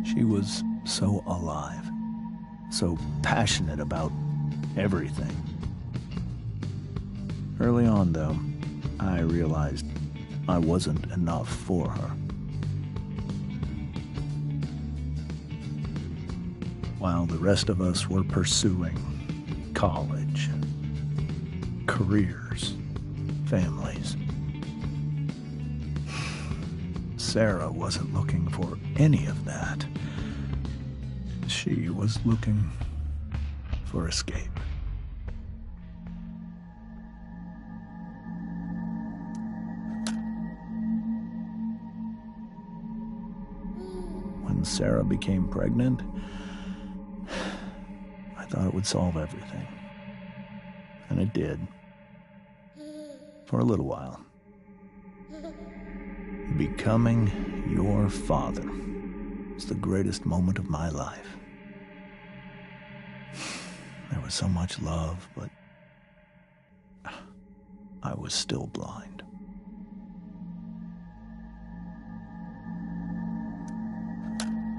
She was so alive, so passionate about everything. Early on, though, I realized I wasn't enough for her. While the rest of us were pursuing college, careers, families, Sarah wasn't looking for any of that. She was looking for escape. When Sarah became pregnant, I thought it would solve everything. And it did. For a little while. Becoming your father was the greatest moment of my life. There was so much love, but I was still blind.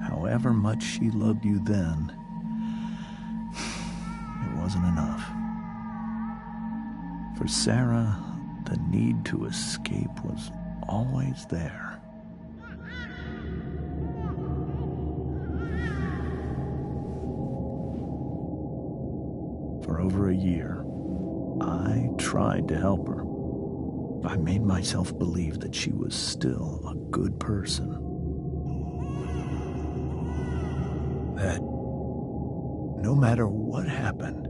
However much she loved you then, it wasn't enough. For Sarah, the need to escape was always there. For over a year, I tried to help her. I made myself believe that she was still a good person. That no matter what happened,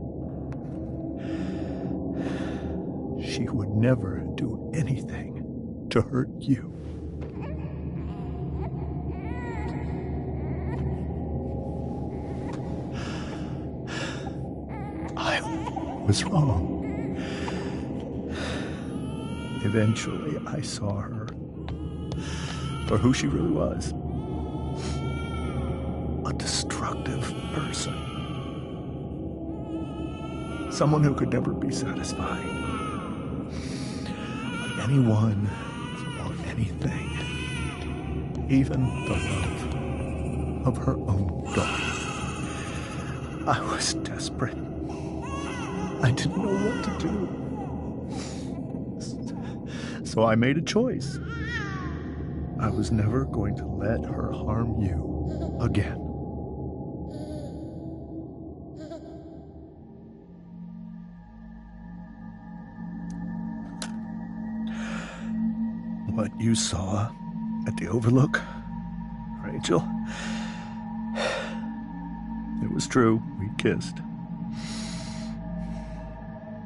she would never do anything to hurt you. I was wrong. Eventually, I saw her for who she really was. A destructive person. Someone who could never be satisfied by anyone or anything. Even the love of her own daughter. I was desperate. I didn't know what to do. So I made a choice. I was never going to let her harm you again. What you saw at the Overlook, Rachel, it was true. We kissed.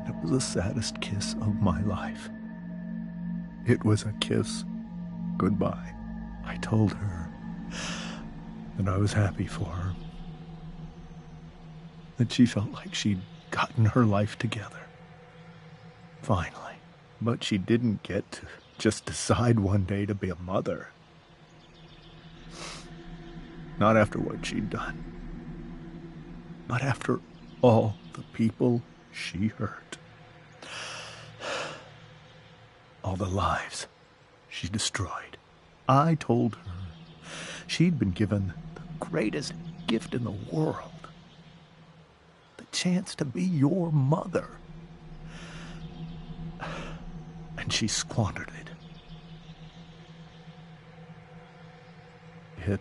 It was the saddest kiss of my life. It was a kiss goodbye. I told her that I was happy for her, that she felt like she'd gotten her life together. Finally. But she didn't get to just decide one day to be a mother. Not after what she'd done, but after all the people she hurt. All the lives she destroyed. I told her she'd been given the greatest gift in the world. The chance to be your mother. And she squandered it. It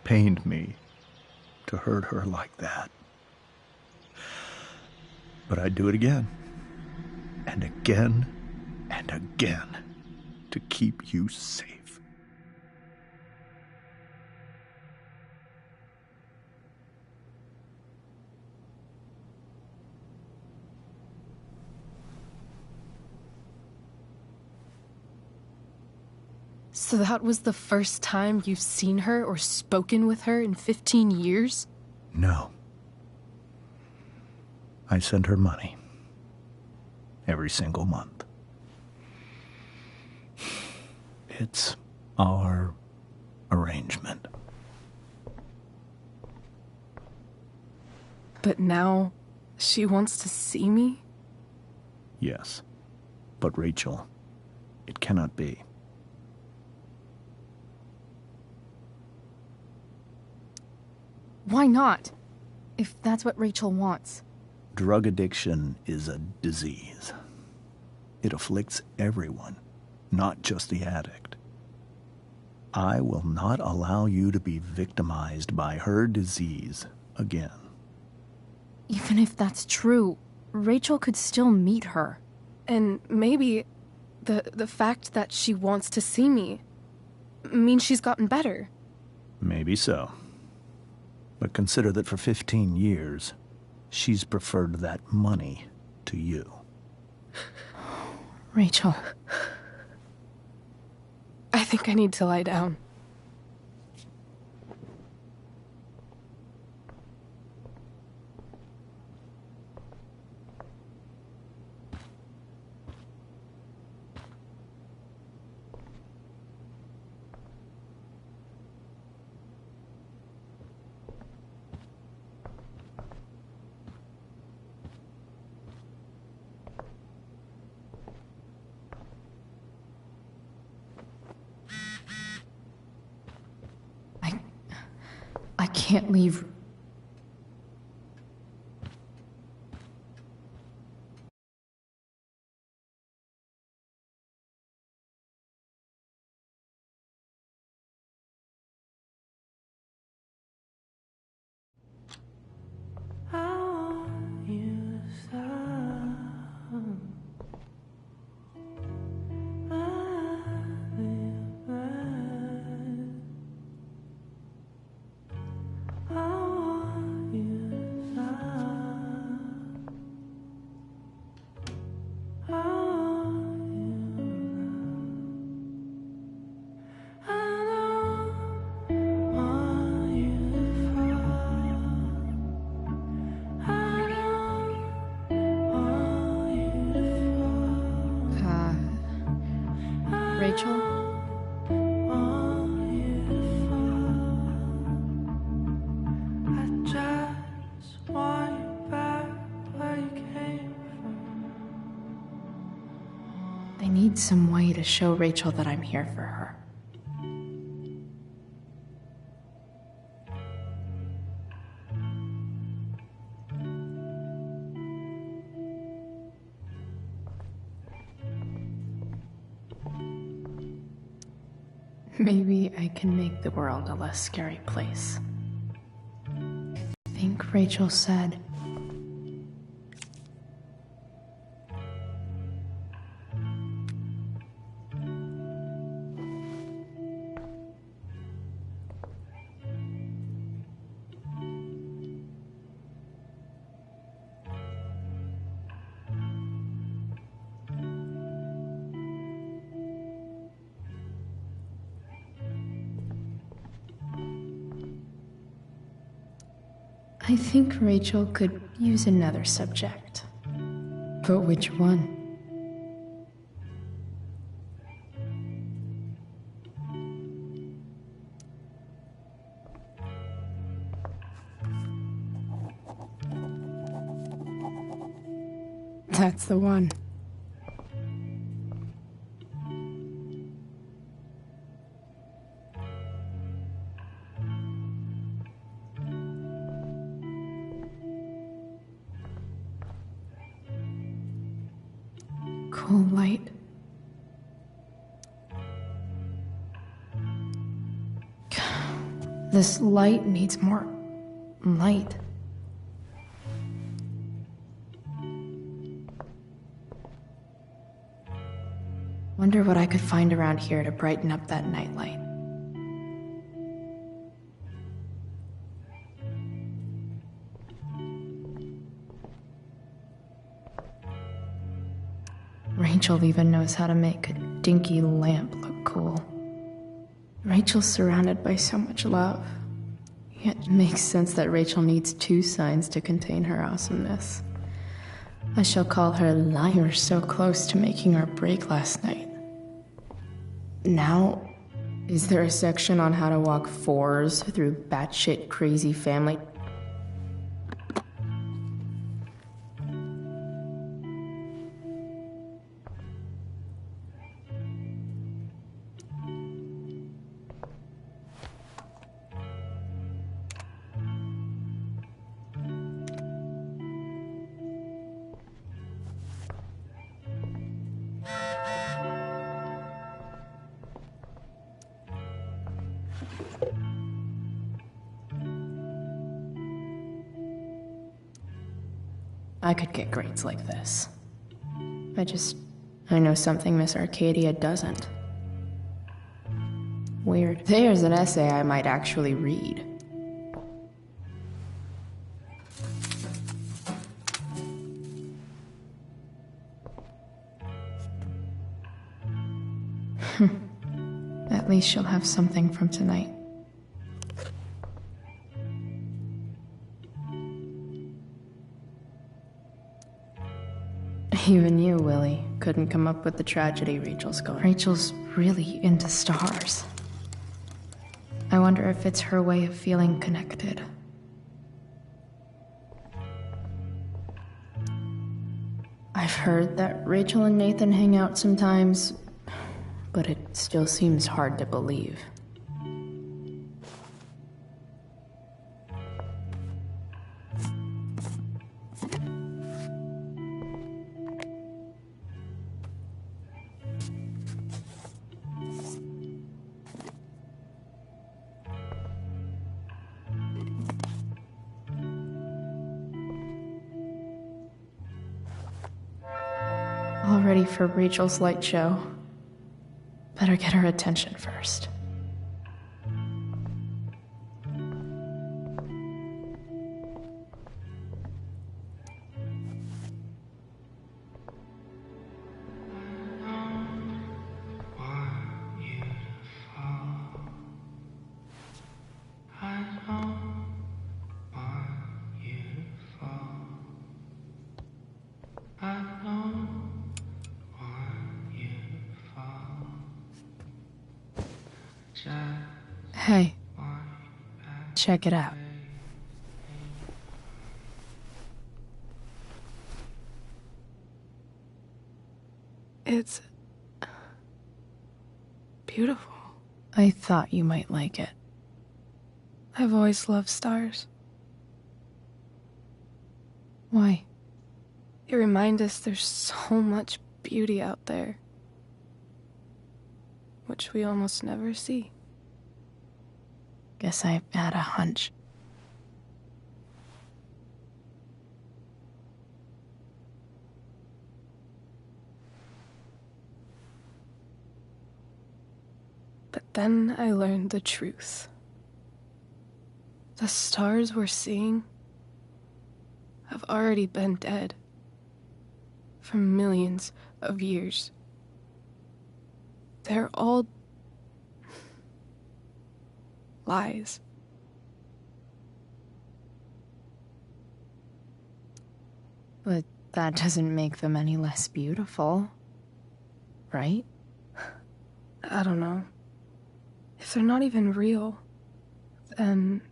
pained me to hurt her like that. But I'd do it again, and again, and again, to keep you safe. So that was the first time you've seen her or spoken with her in 15 years? No. I send her money. Every single month. It's our arrangement. But now, she wants to see me? Yes. But Rachel, it cannot be. Why not? If that's what Rachel wants. Drug addiction is a disease. It afflicts everyone, not just the addict. I will not allow you to be victimized by her disease again. Even if that's true, Rachel could still meet her. And maybe the fact that she wants to see me means she's gotten better. Maybe so. But consider that for 15 years, she's preferred that money to you. Rachel. I think I need to lie down. I can't leave. Rachel? I need some way to show Rachel that I'm here for her. Maybe I can make the world a less scary place. I think Rachel said, I think Rachel could use another subject. But which one? That's the one. Cool light. This light needs more light. Wonder what I could find around here to brighten up that nightlight. Rachel even knows how to make a dinky lamp look cool. Rachel's surrounded by so much love. Yet it makes sense that Rachel needs 2 signs to contain her awesomeness. I shall call her liar so close to making her break last night. Now, is there a section on how to walk 4s through batshit crazy family? I could get grades like this. I know something Miss Arcadia doesn't. Weird. There's an essay I might actually read. At least she'll have something from tonight. Even you, Willie, couldn't come up with the tragedy Rachel's going. Rachel's really into stars. I wonder if it's her way of feeling connected. I've heard that Rachel and Nathan hang out sometimes, but it still seems hard to believe. All ready for Rachel's light show. Better get her attention first. Hey, check it out. It's beautiful. I thought you might like it. I've always loved stars. Why? They remind us there's so much beauty out there, which we almost never see. Guess I had a hunch. But then I learned the truth. The stars we're seeing have already been dead for millions of years. They're all lies. But that doesn't make them any less beautiful, right? I don't know. If they're not even real, then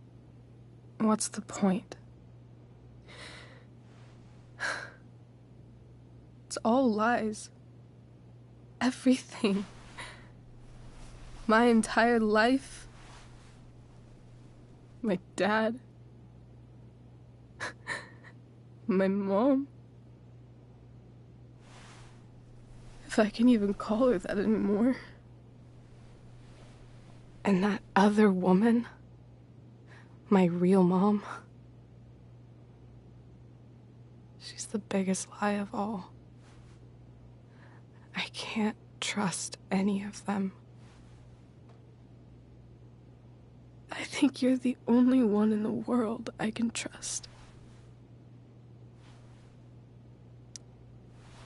what's the point? It's all lies. Everything. My entire life. My dad. My mom. If I can even call her that anymore. And that other woman. My real mom. She's the biggest lie of all. I can't trust any of them. I think you're the only one in the world I can trust.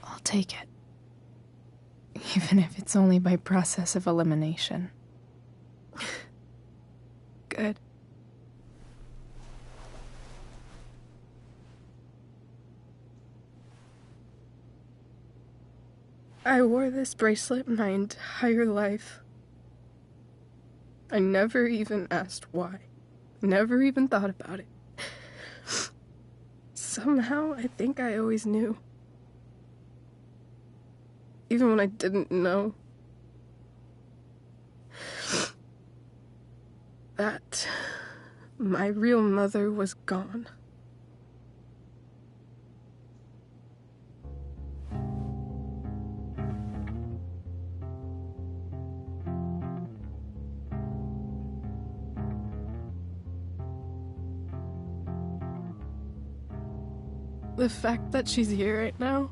I'll take it. Even if it's only by process of elimination. Good. I wore this bracelet my entire life. I never even asked why. Never even thought about it. Somehow, I think I always knew. Even when I didn't know. That my real mother was gone. The fact that she's here right now,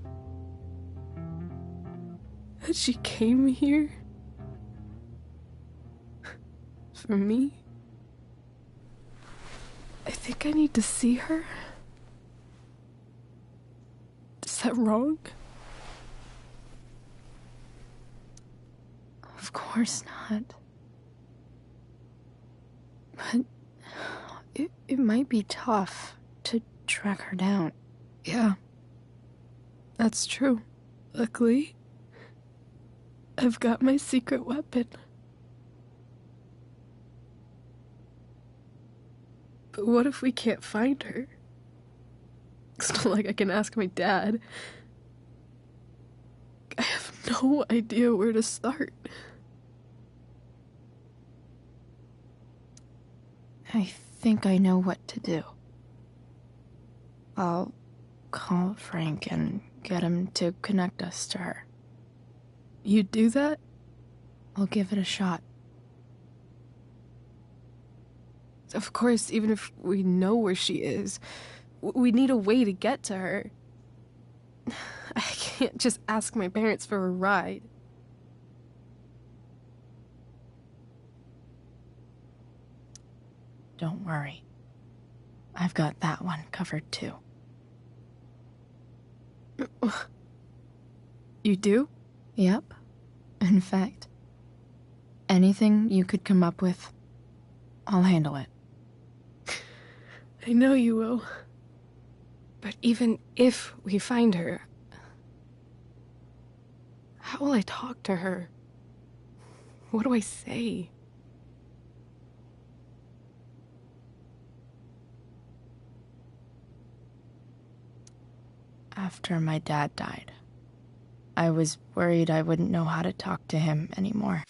that she came here for me, I think I need to see her. Is that wrong? Of course not. But it might be tough to track her down. Yeah, that's true. Luckily, I've got my secret weapon. But what if we can't find her? It's not like I can ask my dad. I have no idea where to start. I think I know what to do. I'll call Frank and get him to connect us to her. You do that? I'll give it a shot. Of course, even if we know where she is, we need a way to get to her. I can't just ask my parents for a ride. Don't worry. I've got that one covered too. You do? Yep. In fact, anything you could come up with, I'll handle it. I know you will. But even if we find her, how will I talk to her? What do I say? After my dad died, I was worried I wouldn't know how to talk to him anymore.